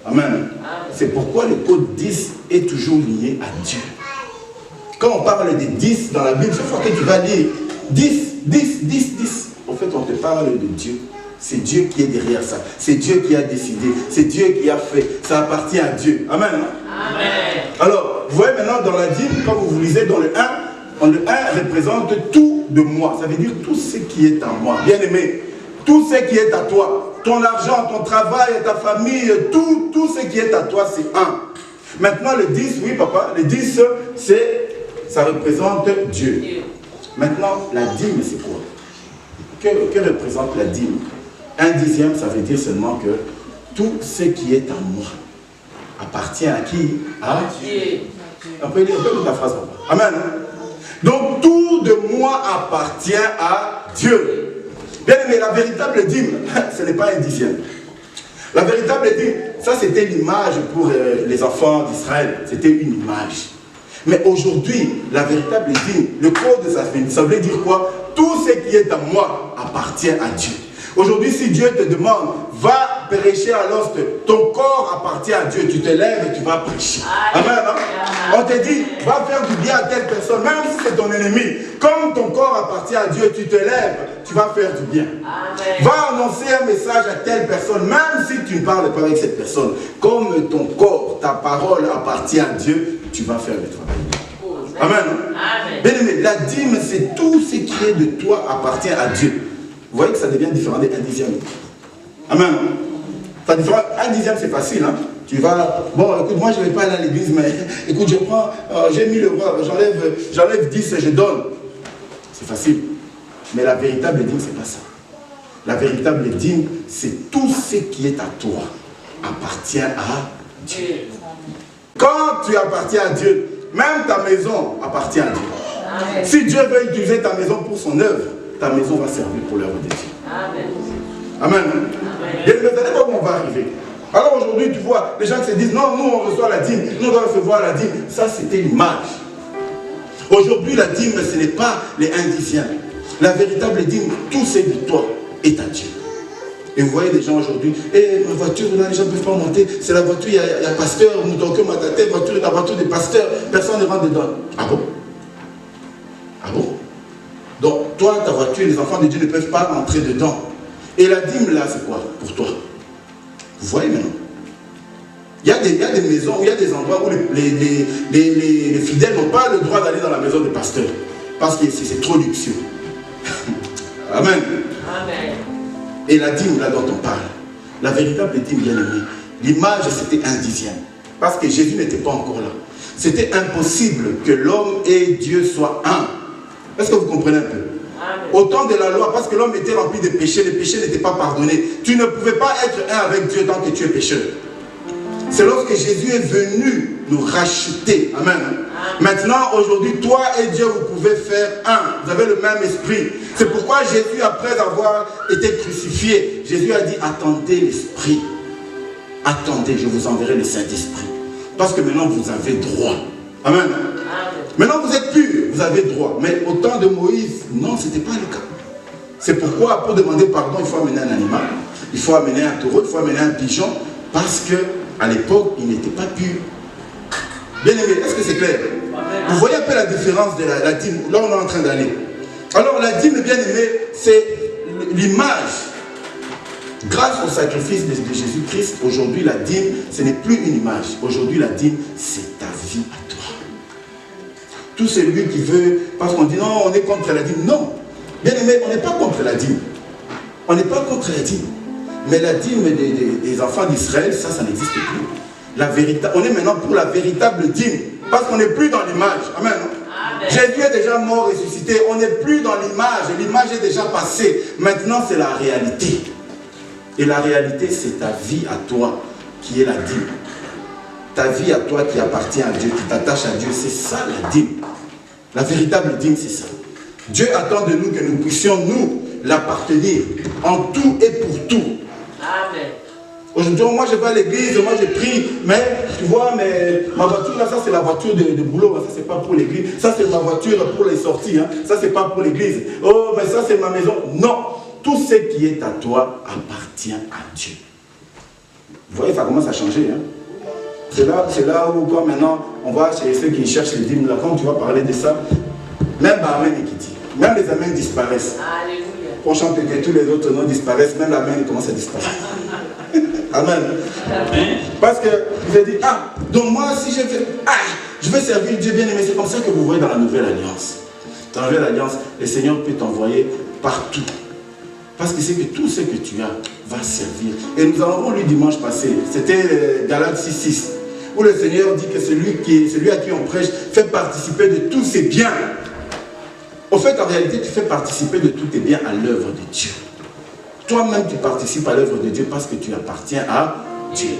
Amen. Amen. C'est pourquoi le code 10 est toujours lié à Dieu. Quand on parle de 10 dans la Bible, chaque fois que tu vas lire 10, 10, 10, 10, en fait on te parle de Dieu. C'est Dieu qui est derrière ça. C'est Dieu qui a décidé. C'est Dieu qui a fait. Ça appartient à Dieu. Amen. Amen. Alors, vous voyez maintenant dans la dîme, quand vous lisez dans le 1, le 1 représente tout de moi. Ça veut dire tout ce qui est à moi. Bien aimé, tout ce qui est à toi. Ton argent, ton travail, ta famille, tout ce qui est à toi, c'est 1. Maintenant, le 10, oui papa, le 10, ça représente Dieu. Maintenant, la dîme, c'est quoi? Que représente la dîme? 1/10, ça veut dire seulement que tout ce qui est à moi appartient à qui? À Dieu. On peut lire la phrase. Amen. Donc tout de moi appartient à Dieu. Bien aimé, la véritable dîme, ce n'est pas 1/10. La véritable dîme, ça c'était l'image pour les enfants d'Israël. C'était une image. Mais aujourd'hui, la véritable dîme, le code de ça veut dire quoi? Tout ce qui est à moi appartient à Dieu. Aujourd'hui, si Dieu te demande, va prêcher à l'ost, ton corps appartient à Dieu, tu te lèves et tu vas prêcher. Amen. Hein? On te dit, va faire du bien à telle personne, même si c'est ton ennemi. Comme ton corps appartient à Dieu, tu te lèves, tu vas faire du bien. Amen. Va annoncer un message à telle personne, même si tu ne parles pas avec cette personne. Comme ton corps, ta parole appartient à Dieu, tu vas faire le travail. Amen. Amen. Bien aimé, la dîme, c'est tout ce qui est de toi appartient à Dieu. Vous voyez que ça devient différent des 1/10. Amen. Ça différent, 1/10 c'est facile. Hein? Tu vas, bon écoute, moi je ne vais pas aller à l'église, mais écoute, je prends, j'ai 1000 euros, j'enlève 10 et je donne. C'est facile. Mais la véritable dîme, c'est pas ça. La véritable dîme, c'est tout ce qui est à toi appartient à Dieu. Quand tu appartiens à Dieu, même ta maison appartient à Dieu. Amen. Si Dieu veut utiliser ta maison pour son œuvre, ta maison va servir pour l'œuvre de Dieu. Amen. Amen. Amen. Et vous savez comment on va arriver. Alors aujourd'hui, tu vois, les gens qui se disent, non, nous on reçoit la dîme, nous on doit recevoir la dîme. Ça, c'était l'image. Aujourd'hui, la dîme, ce n'est pas les 1/10. La véritable dîme, tout ce de toi est à Dieu. Et vous voyez des gens aujourd'hui, ma voiture, là, les gens ne peuvent pas monter, c'est la voiture, il y a pasteur, Moutouké Mataté, la voiture des pasteurs, personne ne rentre dedans. Ah bon? Ah bon? Donc, toi, ta voiture, les enfants de Dieu ne peuvent pas entrer dedans. Et la dîme, là, c'est quoi pour toi? Vous voyez maintenant? Il y a des maisons, il y a des endroits où les fidèles n'ont pas le droit d'aller dans la maison des pasteurs. Parce que c'est trop luxueux. Amen. Amen. Et la dîme, là dont on parle, la véritable dîme, bien aimée, l'image, c'était 1/10. Parce que Jésus n'était pas encore là. C'était impossible que l'homme et Dieu soient un. Est-ce que vous comprenez un peu? Amen. Au temps de la loi, parce que l'homme était rempli de péchés, les péchés n'étaient pas pardonnés. Tu ne pouvais pas être un avec Dieu tant que tu es pécheur. C'est lorsque Jésus est venu nous racheter. Amen. Amen. Maintenant, aujourd'hui, toi et Dieu, vous pouvez faire un. Vous avez le même esprit. C'est pourquoi Jésus, après avoir été crucifié, Jésus a dit, attendez l'esprit. Attendez, je vous enverrai le Saint-Esprit. Parce que maintenant, vous avez droit. Amen. Amen. Maintenant, vous êtes purs, vous avez droit. Mais au temps de Moïse, non, ce n'était pas le cas. C'est pourquoi, pour demander pardon, il faut amener un animal, il faut amener un taureau, il faut amener un pigeon, parce que à l'époque, il n'était pas pur. Bien aimé, est-ce que c'est clair? Vous voyez un peu la différence de la dîme. Là, on est en train d'aller. Alors, la dîme, bien aimé, c'est l'image. Grâce au sacrifice de Jésus-Christ, aujourd'hui, la dîme, ce n'est plus une image. Aujourd'hui, la dîme, c'est ta vie à toi. Tout celui qui veut, parce qu'on dit non, on est contre la dîme. Non. Bien aimé, on n'est pas contre la dîme. On n'est pas contre la dîme. Mais la dîme des enfants d'Israël, ça n'existe plus. On est maintenant pour la véritable dîme. Parce qu'on n'est plus dans l'image. Amen. Jésus est déjà mort, ressuscité. On n'est plus dans l'image. L'image est déjà passée. Maintenant, c'est la réalité. Et la réalité, c'est ta vie à toi qui est la dîme. Ta vie à toi qui appartient à Dieu, qui t'attache à Dieu. C'est ça la dîme. La véritable dîme, c'est ça. Dieu attend de nous que nous puissions, nous, l'appartenir en tout et pour tout. Amen. Aujourd'hui, moi je vais à l'église, moi je prie, mais tu vois, ma voiture là, ça c'est la voiture de boulot, ça c'est pas pour l'église, ça c'est ma voiture pour les sorties, hein. Ça c'est pas pour l'église. Oh, mais ça c'est ma maison. Non, tout ce qui est à toi appartient à Dieu. Vous voyez, ça commence à changer. Hein. C'est là où, quand maintenant, on va chez ceux qui cherchent les dîmes, là, quand tu vas parler de ça, même Amen et Kitty, même les amens disparaissent. Alléluia. On chante que tous les autres noms disparaissent, même l'amen commence à disparaître. Amen. Amen. Parce que vous avez dit, ah, donc moi, si je vais servir Dieu bien aimé, c'est comme ça que vous voyez dans la nouvelle alliance. Dans la nouvelle alliance, le Seigneur peut t'envoyer partout. Parce que c'est que tout ce que tu as va servir. Et nous avons lu dimanche passé, c'était Galates 6:6, où le Seigneur dit que celui à qui on prêche fait participer de tous ses biens. Au fait, en réalité, tu fais participer de tous tes biens à l'œuvre de Dieu. Toi-même, tu participes à l'œuvre de Dieu parce que tu appartiens à Dieu.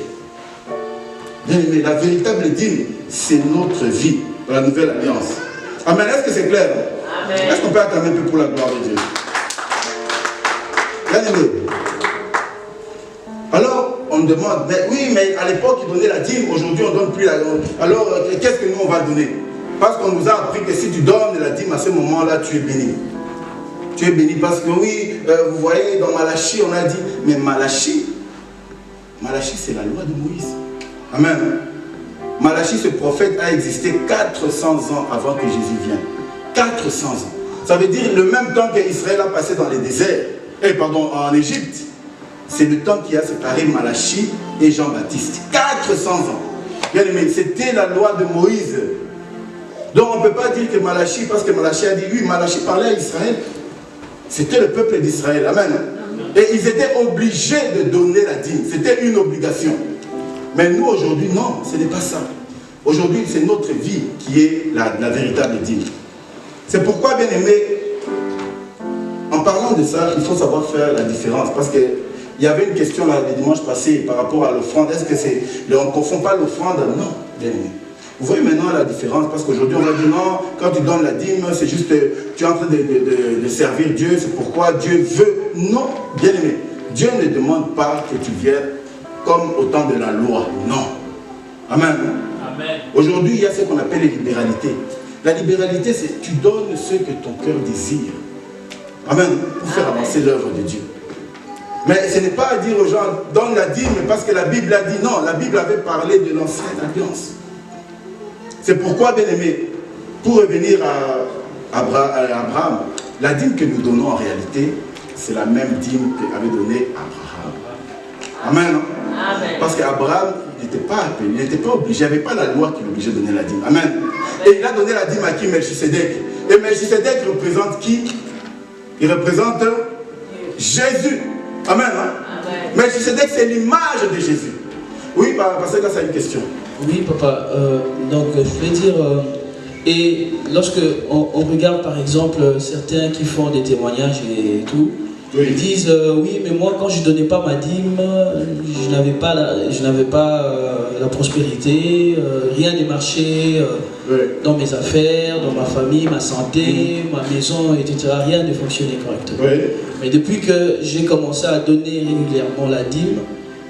Bien aimé, la véritable dîme, c'est notre vie dans la nouvelle alliance. Amen. Est-ce que c'est clair? Amen. Est-ce qu'on peut acclamer un peu pour la gloire de Dieu? Bien aimé. Alors, on demande, mais oui, mais à l'époque, ils donnaient la dîme, aujourd'hui, on ne donne plus la dîme. Alors, qu'est-ce que nous, on va donner? Parce qu'on nous a appris que si tu donnes la dîme à ce moment-là, tu es béni. Tu es béni parce que oui, vous voyez, dans Malachie, on a dit, mais Malachie, c'est la loi de Moïse. Amen. Malachie, ce prophète, a existé 400 ans avant que Jésus vienne. 400 ans. Ça veut dire le même temps qu'Israël a passé dans les déserts, en Égypte, c'est le temps qui a séparé Malachie et Jean-Baptiste. 400 ans. Bien aimé, c'était la loi de Moïse. Donc on ne peut pas dire que Malachie, parce que Malachie a dit, oui, Malachie parlait à Israël. C'était le peuple d'Israël. Amen. Et ils étaient obligés de donner la dîme. C'était une obligation. Mais nous, aujourd'hui, non, ce n'est pas ça. Aujourd'hui, c'est notre vie qui est la véritable dîme. C'est pourquoi, bien aimé, en parlant de ça, il faut savoir faire la différence. Parce qu'il y avait une question là, le dimanche passé par rapport à l'offrande. Est-ce que c'est... On ne confond pas l'offrande? Non, bien aimé. Vous voyez maintenant la différence, parce qu'aujourd'hui on va dire non, quand tu donnes la dîme, c'est juste, tu es en train de servir Dieu, c'est pourquoi Dieu veut. Non, bien aimé, Dieu ne demande pas que tu viennes comme au temps de la loi, non. Amen. Amen. Aujourd'hui, il y a ce qu'on appelle les libéralités. La libéralité, c'est tu donnes ce que ton cœur désire. Amen. Pour faire avancer l'œuvre de Dieu. Mais ce n'est pas à dire aux gens, donne la dîme parce que la Bible a dit non, la Bible avait parlé de l'ancienne alliance. C'est pourquoi, bien aimé, pour revenir à Abraham, la dîme que nous donnons en réalité, c'est la même dîme qu'avait donnée Abraham. Amen. Amen. Parce qu'Abraham, il n'était pas appelé, il n'était pas obligé, il n'y avait pas la loi qui l'obligeait de donner la dîme. Amen. Et il a donné la dîme à qui? Melchisedec. Et Melchisedec représente qui? Il représente Jésus. Amen. Amen. Melchisedec, c'est l'image de Jésus. Oui, parce que ça a une question. Oui, papa. Donc, je voulais dire, et lorsque on regarde par exemple certains qui font des témoignages et tout, oui. Ils disent oui, mais moi quand je ne donnais pas ma dîme, je n'avais pas la prospérité, rien ne marchait oui. Dans mes affaires, dans ma famille, ma santé, ma maison, etc. Rien ne fonctionnait correctement. Oui. Mais depuis que j'ai commencé à donner régulièrement la dîme,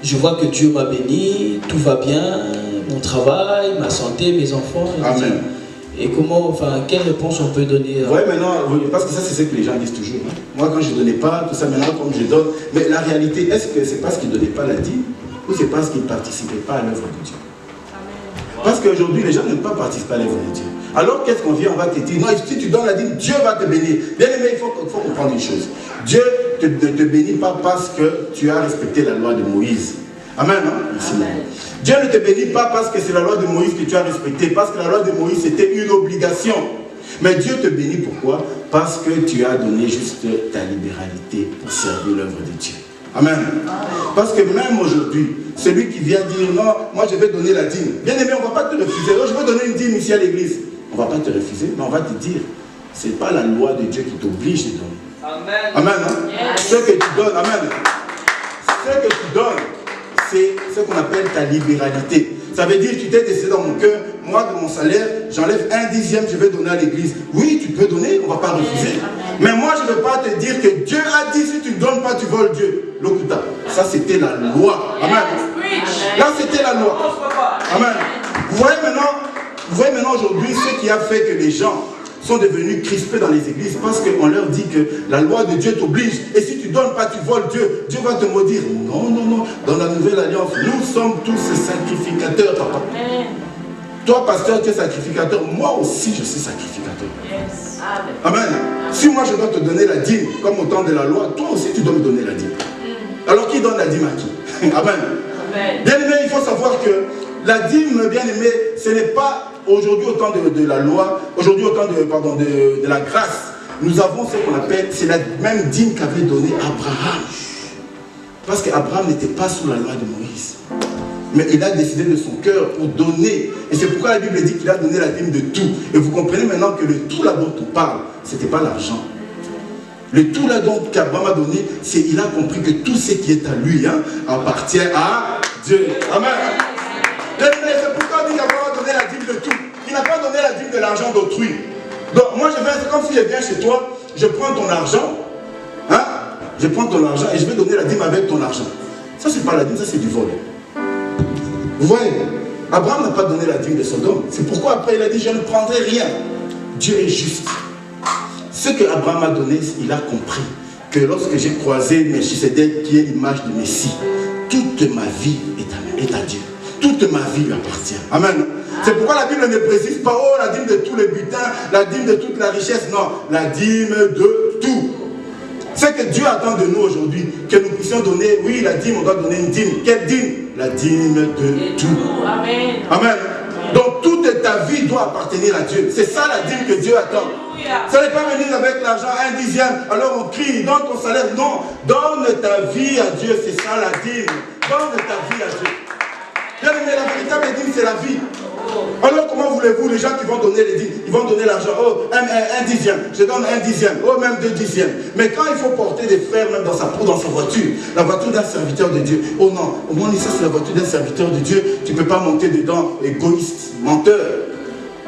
je vois que Dieu m'a béni, tout va bien. Mon travail, ma santé, mes enfants. Amen. Et comment, enfin, quelle réponse on peut donner? Oui, maintenant, parce que ça, c'est ce que les gens disent toujours. Hein. Moi, quand je ne donnais pas, tout ça, maintenant, comme je donne. Mais la réalité, est-ce que c'est parce qu'ils ne donnaient pas la dîme ou c'est parce qu'ils ne participaient pas à l'œuvre de Dieu? Parce qu'aujourd'hui, les gens n'aiment pas participer à l'œuvre de Dieu. Alors qu'est-ce qu'on vient, on va te dire, non, si tu donnes la dîme, Dieu va te bénir. Bien aimé, il faut comprendre une chose. Dieu ne te bénit pas parce que tu as respecté la loi de Moïse. Amen, hein? Amen. Dieu ne te bénit pas parce que c'est la loi de Moïse que tu as respectée, parce que la loi de Moïse c'était une obligation. Mais Dieu te bénit pourquoi? Parce que tu as donné juste ta libéralité pour servir l'œuvre de Dieu. Amen. Parce que même aujourd'hui, celui qui vient dire non, moi je vais donner la dîme. Bien aimé, on ne va pas te refuser. Je vais donner une dîme ici à l'église. On ne va pas te refuser, mais on va te dire, ce n'est pas la loi de Dieu qui t'oblige de donner. Amen. Amen. Hein? Yes. Ce que tu donnes, amen. Ce que tu donnes, c'est ce qu'on appelle ta libéralité. Ça veut dire que tu t'es décidé dans mon cœur, moi de mon salaire, j'enlève 1/10, je vais donner à l'église. Oui, tu peux donner, on ne va pas refuser. Mais moi, je ne veux pas te dire que Dieu a dit, si tu ne donnes pas, tu voles Dieu. L'Okuta. Ça, c'était la loi. Amen. Là, c'était la loi. Amen. Vous voyez maintenant aujourd'hui ce qui a fait que les gens sont devenus crispés dans les églises parce qu'on leur dit que la loi de Dieu t'oblige. Et si tu ne donnes pas, tu voles Dieu. Dieu va te maudire. Non, non, non. Dans la nouvelle alliance, nous sommes tous sacrificateurs, papa. Toi, pasteur, tu es sacrificateur. Moi aussi, je suis sacrificateur. Yes. Amen. Si moi, je dois te donner la dîme, comme au temps de la loi, toi aussi, tu dois me donner la dîme. Alors, qui donne la dîme à qui? Amen. Bien aimé, il faut savoir que la dîme, bien aimé, ce n'est pas aujourd'hui au temps de la loi, aujourd'hui au temps de la grâce. Nous avons ce qu'on appelle, c'est la même dîme qu'avait donné Abraham. Parce qu'Abraham n'était pas sous la loi de Moïse. Mais il a décidé de son cœur pour donner. Et c'est pourquoi la Bible dit qu'il a donné la dîme de tout. Et vous comprenez maintenant que le tout là dont on parle, ce n'était pas l'argent. Le tout là dont qu'Abraham a donné, c'est qu'il a compris que tout ce qui est à lui appartient à Dieu. Amen. C'est pourquoi on dit qu'Abraham a donné la dîme de tout. Il n'a pas donné la dîme de l'argent d'autrui. Donc moi, c'est comme si je viens chez toi, je prends ton argent, je prends ton argent et je vais donner la dîme avec ton argent. Ça, c'est pas la dîme, ça c'est du vol. Vous voyez, Abraham n'a pas donné la dîme de Sodome. C'est pourquoi après il a dit, je ne prendrai rien. Dieu est juste. Ce que Abraham a donné, il a compris que lorsque j'ai croisé Melchisedec, qui est l'image du Messie, toute ma vie est à Dieu. Toute ma vie lui appartient. Amen. C'est pourquoi la Bible ne précise pas, oh, la dîme de tous les butins, la dîme de toute la richesse. Non, la dîme de tout. Ce que Dieu attend de nous aujourd'hui, que nous puissions donner, oui, la dîme, on doit donner une dîme. Quelle dîme? La dîme de tout. Amen. Amen. Donc toute ta vie doit appartenir à Dieu. C'est ça la dîme que Dieu attend. Ça n'est pas venir avec l'argent 1/10, alors on crie, donne ton salaire. Non, donne ta vie à Dieu, c'est ça la dîme. Donne ta vie à Dieu. Bien aimé, la véritable dîme, c'est la vie. Alors comment voulez-vous, les gens qui vont donner les dîmes, ils vont donner l'argent, oh, 1/10, je donne 1/10, oh, même 2/10. Mais quand il faut porter des frères, même dans sa voiture, la voiture d'un serviteur de Dieu, oh non, au moins ça c'est la voiture d'un serviteur de Dieu, tu ne peux pas monter dedans, égoïste, menteur.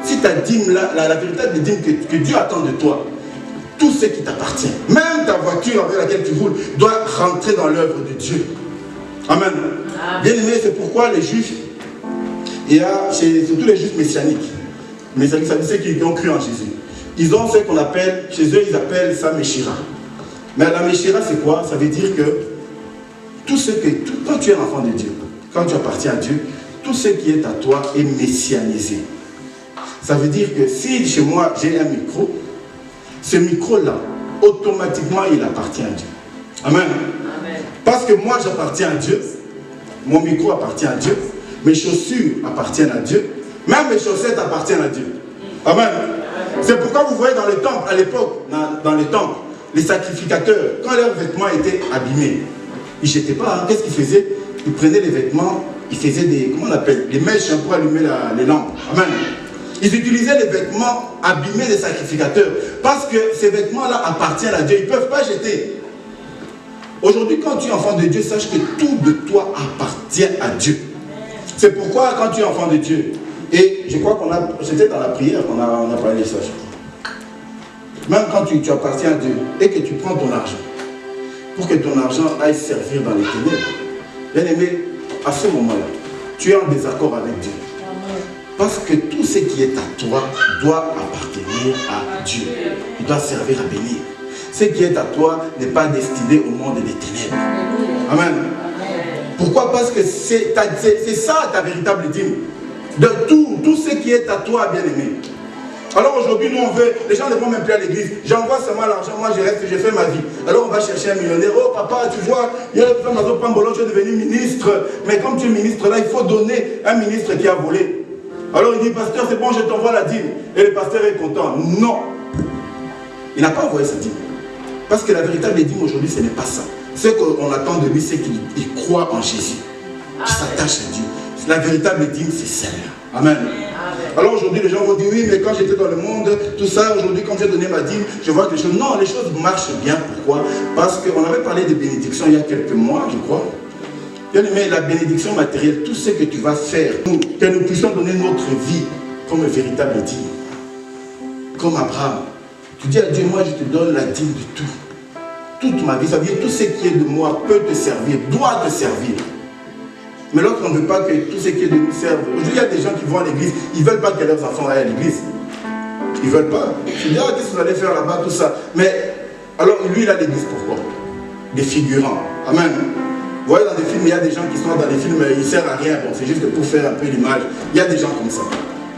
Si ta dîme, la véritable dîme que Dieu attend de toi, tout ce qui t'appartient, même ta voiture avec laquelle tu roules, doit rentrer dans l'œuvre de Dieu. Amen. Bien aimé, c'est pourquoi les Juifs, il y a surtout les Juifs messianiques, ça veut dire ceux qui ont cru en Jésus. Ils ont ce qu'on appelle, chez eux ils appellent ça Meshira. Mais la Meshira c'est quoi? Ça veut dire que quand tu es enfant de Dieu, quand tu appartiens à Dieu, tout ce qui est à toi est messianisé. Ça veut dire que si chez moi j'ai un micro, ce micro-là, automatiquement il appartient à Dieu. Amen. Amen. Parce que moi j'appartiens à Dieu, mon micro appartient à Dieu, mes chaussures appartiennent à Dieu, même mes chaussettes appartiennent à Dieu. Amen. C'est pourquoi vous voyez dans les temples, à l'époque, dans les temples, les sacrificateurs, quand leurs vêtements étaient abîmés, ils ne jetaient pas. Qu'est-ce qu'ils faisaient? Ils prenaient les vêtements, ils faisaient comment on appelle, des mèches pour allumer les lampes. Amen. Ils utilisaient les vêtements abîmés des sacrificateurs parce que ces vêtements-là appartiennent à Dieu. Ils ne peuvent pas jeter. Aujourd'hui, quand tu es enfant de Dieu, sache que tout de toi appartient à Dieu. C'est pourquoi quand tu es enfant de Dieu, et je crois c'était dans la prière qu'on a parlé de ça. Même quand tu appartiens à Dieu et que tu prends ton argent, pour que ton argent aille servir dans les ténèbres, bien aimé, à ce moment-là, tu es en désaccord avec Dieu. Parce que tout ce qui est à toi doit appartenir à Dieu. Il doit servir à bénir. Ce qui est à toi n'est pas destiné au monde des ténèbres. Amen. Pourquoi? Parce que c'est ça ta véritable dîme. De tout ce qui est à toi, bien-aimé. Alors aujourd'hui, nous on veut, les gens ne vont même plus à l'église. J'envoie seulement l'argent, moi je reste, je fais ma vie. Alors on va chercher un millionnaire. Oh papa, tu vois, il y a un mazo Pambolo, je suis devenu ministre. Mais comme tu es ministre là, il faut donner un ministre qui a volé. Alors il dit, pasteur, c'est bon, je t'envoie la dîme. Et le pasteur est content. Non. Il n'a pas envoyé sa dîme. Parce que la véritable dîme aujourd'hui, ce n'est pas ça. Ce qu'on attend de lui, c'est qu'il croit en Jésus. Qu'il s'attache à Dieu. La véritable dîme, c'est celle. Amen. Alors aujourd'hui, les gens vont dire, oui, mais quand j'étais dans le monde, tout ça, aujourd'hui, quand j'ai donné ma dîme, je vois que les choses... Non, les choses marchent bien. Pourquoi? Parce qu'on avait parlé de bénédiction il y a quelques mois, je crois. Bien aimé, la bénédiction matérielle, tout ce que tu vas faire, que nous puissions donner notre vie comme un véritable dîme. Comme Abraham. Tu dis à Dieu, moi, je te donne la dîme de tout. Toute ma vie, ça veut dire tout ce qui est de moi peut te servir, doit te servir. Mais l'autre, on ne veut pas que tout ce qui est de nous serve. Aujourd'hui, il y a des gens qui vont à l'église, ils ne veulent pas que leurs enfants aillent à l'église. Ils ne veulent pas. Je dis, ah, qu'est-ce que vous allez faire là-bas, tout ça. Mais, alors, lui, il a l'église, pourquoi? Des figurants. Amen. Vous voyez, dans des films, il y a des gens qui sont dans des films, ils ne servent à rien. Bon, c'est juste pour faire un peu l'image. Il y a des gens comme ça.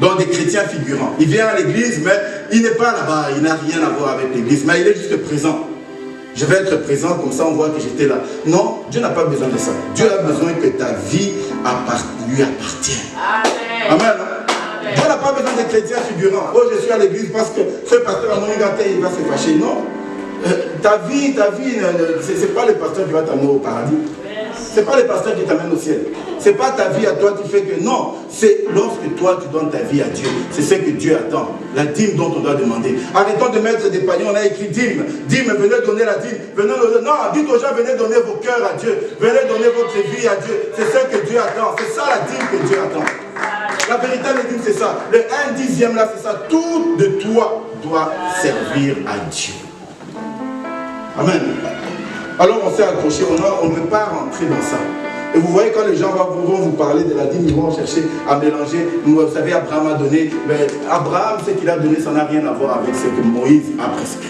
Donc, des chrétiens figurants. Il vient à l'église, mais il n'est pas là-bas. Il n'a rien à voir avec l'église. Mais il est juste présent. Je vais être présent, comme ça on voit que j'étais là. Non, Dieu n'a pas besoin de ça. Dieu a besoin que ta vie lui appartienne. Amen. Amen. Amen. Dieu n'a pas besoin de chrétiens figurants. Oh, je suis à l'église parce que ce pasteur à mon égard, il va se fâcher. Non. Ta vie, ce n'est pas le pasteur qui va t'amener au paradis. Ce n'est pas le pasteur qui t'amène au ciel. Ce n'est pas ta vie à toi qui fait que non. C'est lorsque toi tu donnes ta vie à Dieu. C'est ce que Dieu attend. La dîme dont on doit demander. Arrêtons de mettre des païens. On a écrit dîme. Dîme, venez donner la dîme. Venez donner. Non, dites aux gens, venez donner vos cœurs à Dieu. Venez donner votre vie à Dieu. C'est ce que Dieu attend. C'est ça la dîme que Dieu attend. La véritable dîme, c'est ça. Le 1/10 là, c'est ça. Tout de toi doit servir à Dieu. Amen. Alors on s'est accroché, on ne veut pas rentrer dans ça. Et vous voyez, quand les gens vont vous parler de la dîme, ils vont chercher à mélanger. Vous savez, Abraham a donné. Mais Abraham, ce qu'il a donné, ça n'a rien à voir avec ce que Moïse a prescrit.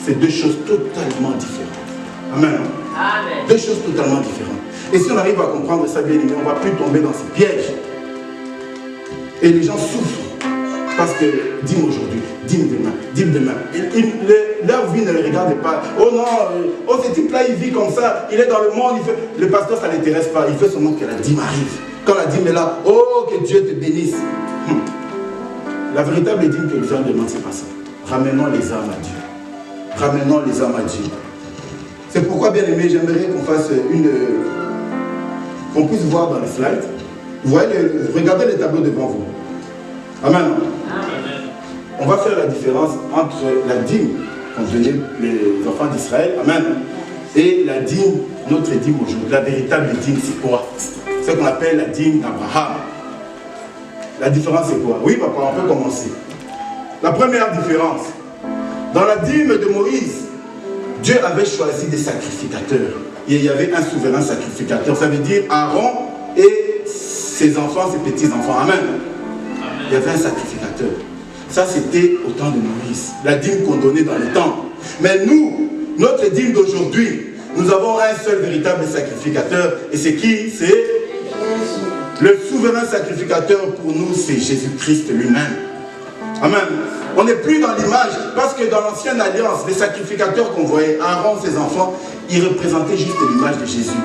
C'est deux choses totalement différentes. Amen. Amen. Deux choses totalement différentes. Et si on arrive à comprendre ça bien aimé, on ne va plus tomber dans ces pièges. Et les gens souffrent. Parce que dîme aujourd'hui, dîme demain, dîme demain. Leur vie ne les regarde pas. Oh non, oh ce type-là, il vit comme ça, il est dans le monde, il fait... Le pasteur, ça ne l'intéresse pas, il fait seulement que la dîme arrive. Quand la dîme est là, oh que Dieu te bénisse. La véritable dîme que les gens demandent, c'est pas ça. Ramenons les âmes à Dieu. Ramenons les âmes à Dieu. C'est pourquoi, bien aimé, j'aimerais qu'on fasse qu'on puisse voir dans les slides. Vous voyez, regardez les tableaux devant vous. Amen. Amen. On va faire la différence entre la dîme qu'ont donné les enfants d'Israël, amen, et la dîme, notre dîme aujourd'hui. La véritable dîme, c'est quoi? C'est ce qu'on appelle la dîme d'Abraham. La différence, c'est quoi? Oui, papa, on peut commencer. La première différence, dans la dîme de Moïse, Dieu avait choisi des sacrificateurs. Et il y avait un souverain sacrificateur. Ça veut dire Aaron et ses enfants, ses petits-enfants. Amen. Il y avait un sacrificateur. Ça, c'était au temps de Moïse. La dîme qu'on donnait dans le temple. Mais nous, notre dîme d'aujourd'hui, nous avons un seul véritable sacrificateur. Et c'est qui? C'est le souverain sacrificateur pour nous, c'est Jésus-Christ lui-même. Amen. On n'est plus dans l'image, parce que dans l'ancienne alliance, les sacrificateurs qu'on voyait, Aaron, ses enfants, ils représentaient juste l'image de Jésus.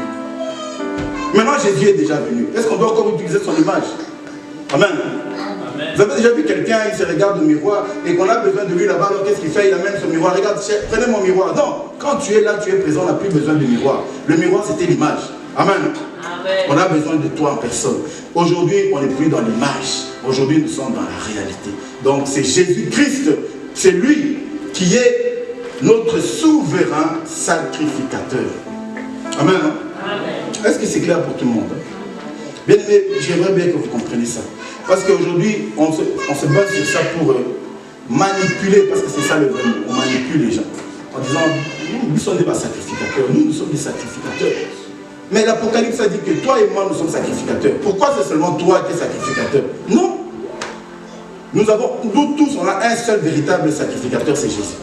Maintenant, Jésus est déjà venu. Est-ce qu'on doit encore utiliser son image? Amen. Vous avez déjà vu quelqu'un, il se regarde au miroir et qu'on a besoin de lui là-bas, alors qu'est-ce qu'il fait? Il amène son miroir. Regarde, prenez mon miroir. Non, quand tu es là, tu es présent, on n'a plus besoin de miroir. Le miroir, c'était l'image. Amen. Amen. On a besoin de toi en personne. Aujourd'hui, on n'est plus dans l'image. Aujourd'hui, nous sommes dans la réalité. Donc, c'est Jésus-Christ. C'est lui qui est notre souverain sacrificateur. Amen. Amen. Est-ce que c'est clair pour tout le monde? Bien aimé, j'aimerais bien que vous compreniez ça. Parce qu'aujourd'hui, on se base sur ça pour manipuler, parce que c'est ça le vrai mot. On manipule les gens. En disant, nous sommes des sacrificateurs, nous sommes des sacrificateurs. Mais l'Apocalypse a dit que toi et moi, nous sommes sacrificateurs. Pourquoi c'est seulement toi qui es sacrificateur? Non. Nous tous, on a un seul véritable sacrificateur, c'est Jésus.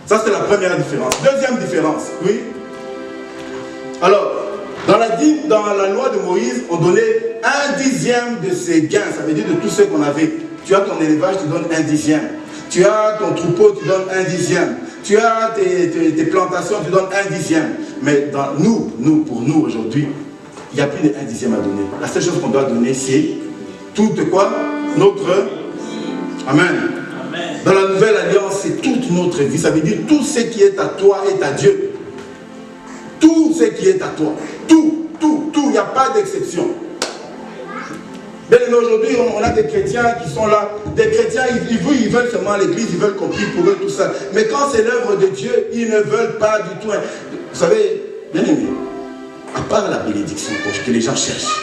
Ça, c'est la première différence. Deuxième différence, oui. Alors, Dans la dîme, dans la loi de Moïse, on donnait 1/10 de ses gains. Ça veut dire de tout ce qu'on avait. Tu as ton élevage, tu donnes 1/10. Tu as ton troupeau, tu donnes 1/10. Tu as tes plantations, tu donnes 1/10. Mais dans pour nous aujourd'hui, il n'y a plus de 1/10 à donner. La seule chose qu'on doit donner, c'est toute quoi? Notre... Amen. Dans la nouvelle alliance, c'est toute notre vie. Ça veut dire tout ce qui est à toi est à Dieu. Tout ce qui est à toi. Tout. Il n'y a pas d'exception. Bien aujourd'hui, on a des chrétiens qui sont là. Des chrétiens, ils veulent seulement l'église, ils veulent qu'on prie pour eux, tout ça. Mais quand c'est l'œuvre de Dieu, ils ne veulent pas du tout. Vous savez, bien aimé, à part la bénédiction que les gens cherchent,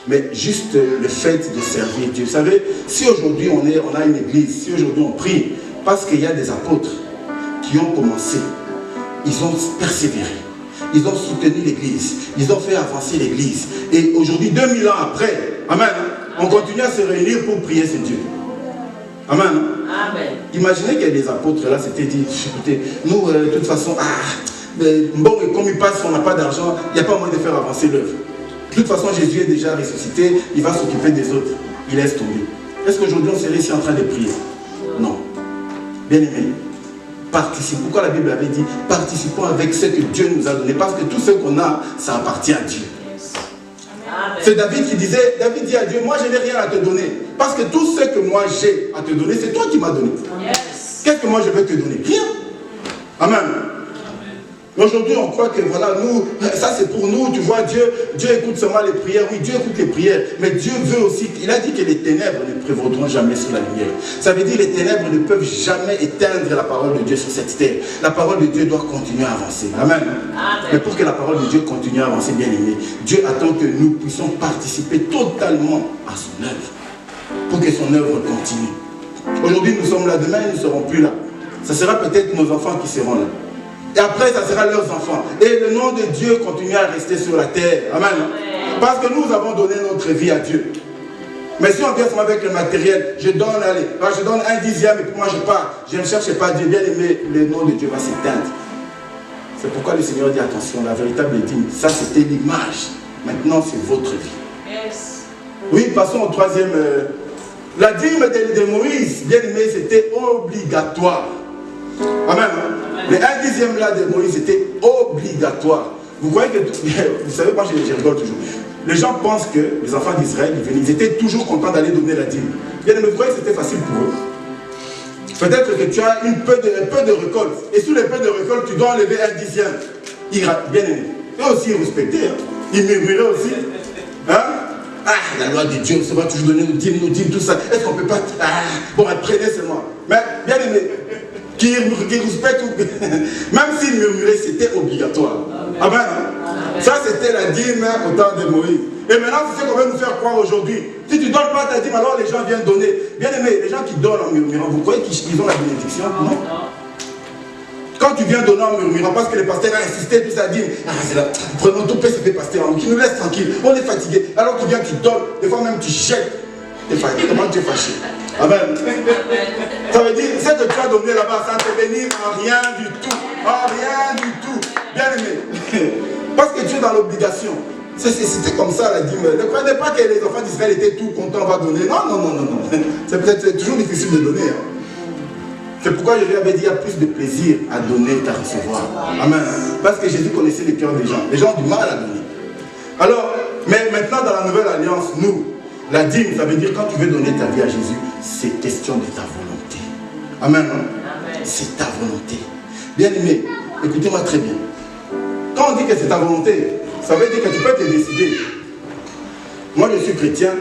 mais juste le fait de servir Dieu. Vous savez, si aujourd'hui on a une église, si aujourd'hui on prie, parce qu'il y a des apôtres qui ont commencé, ils ont persévéré, ils ont soutenu l'église, ils ont fait avancer l'église. Et aujourd'hui, 2000 ans après, amen, on continue à se réunir pour prier ce Dieu. Amen. Amen. Imaginez que les apôtres là s'étaient dit, écoutez, nous de toute façon, bon, comme il passe, on n'a pas d'argent, il n'y a pas moyen de faire avancer l'œuvre. De toute façon, Jésus est déjà ressuscité, il va s'occuper des autres. Il laisse tomber. Est-ce qu'aujourd'hui on serait ici en train de prier? Non. Bien aimé, participons. Pourquoi la Bible avait dit, participons avec ce que Dieu nous a donné? Parce que tout ce qu'on a, ça appartient à Dieu. C'est David qui disait, David dit à Dieu, moi je n'ai rien à te donner. Parce que tout ce que moi j'ai à te donner, c'est toi qui m'as donné. Qu'est-ce que moi je vais te donner? Rien. Amen. Aujourd'hui, on croit que voilà, nous, ça c'est pour nous, tu vois, Dieu écoute seulement les prières. Oui, Dieu écoute les prières, mais Dieu veut aussi, il a dit que les ténèbres ne prévaudront jamais sur la lumière. Ça veut dire que les ténèbres ne peuvent jamais éteindre la parole de Dieu sur cette terre. La parole de Dieu doit continuer à avancer. Amen. Mais pour que la parole de Dieu continue à avancer, bien aimé, Dieu attend que nous puissions participer totalement à son œuvre, pour que son œuvre continue. Aujourd'hui, nous sommes là, demain, nous ne serons plus là. Ce sera peut-être nos enfants qui seront là. Et après, ça sera leurs enfants. Et le nom de Dieu continue à rester sur la terre. Amen. Parce que nous avons donné notre vie à Dieu. Mais si on vient seulement avec le matériel, je donne 1/10 et puis moi je pars. Je ne cherche pas Dieu. Bien aimé, le nom de Dieu va s'éteindre. C'est pourquoi le Seigneur dit attention, la véritable dîme, ça c'était l'image. Maintenant c'est votre vie. Oui, passons au troisième. La dîme de Moïse, bien aimé, c'était obligatoire. Amen. Le 1/10 là de Moïse était obligatoire. Vous voyez que, vous savez, moi je rigole toujours. Les gens pensent que les enfants d'Israël, ils étaient toujours contents d'aller donner la dîme. Bien, mais vous voyez que c'était facile pour eux. Peut-être que tu as un peu de récolte. Et sur le peu de récolte, tu dois enlever 1/10. Bien aimé. Eux aussi, ils respectaient. Hein. Ils murmuraient aussi. Hein? Ah, la loi de Dieu, ça va toujours donner nos dîmes, tout ça. Est-ce qu'on ne peut pas... bon, prenez seulement. Mais, bien aimé, qui respectent, même s'ils murmuraient, c'était obligatoire. Amen. Ça, c'était la dîme au temps de Moïse. Et maintenant, c'est ce qu'on veut nous faire croire aujourd'hui. Si tu ne donnes pas ta dîme, alors les gens viennent donner. Bien aimé, les gens qui donnent en murmurant, vous croyez qu'ils ont la bénédiction? Non. Quand tu viens donner en murmurant, parce que le pasteur a insisté, tout ça dit, c'est là, prenons tout, ça fait pasteur, qui nous laisse tranquille, on est fatigué. Alors tu viens, tu donnes, des fois même tu jettes. Tu es fatigué, comment tu es fâché? Amen. Ça veut dire, ce que tu as donné là-bas, ça ne te bénit en rien du tout. En rien du tout. Bien aimé. Parce que tu es dans l'obligation. C'était comme ça la dîme. Ne croyez pas que les enfants d'Israël étaient tout contents, on va donner. Non. C'est peut-être toujours difficile de donner. Hein. C'est pourquoi je lui avais dit, il y a plus de plaisir à donner qu'à recevoir. Amen. Parce que Jésus connaissait les cœurs des gens. Les gens ont du mal à donner. Alors, mais maintenant dans la nouvelle alliance, nous, la dîme, ça veut dire quand tu veux donner ta vie à Jésus, c'est question de ta volonté. Amen. Amen. C'est ta volonté. Bien aimé, écoutez-moi très bien. Quand on dit que c'est ta volonté, ça veut dire que tu peux te décider. Moi, je suis chrétien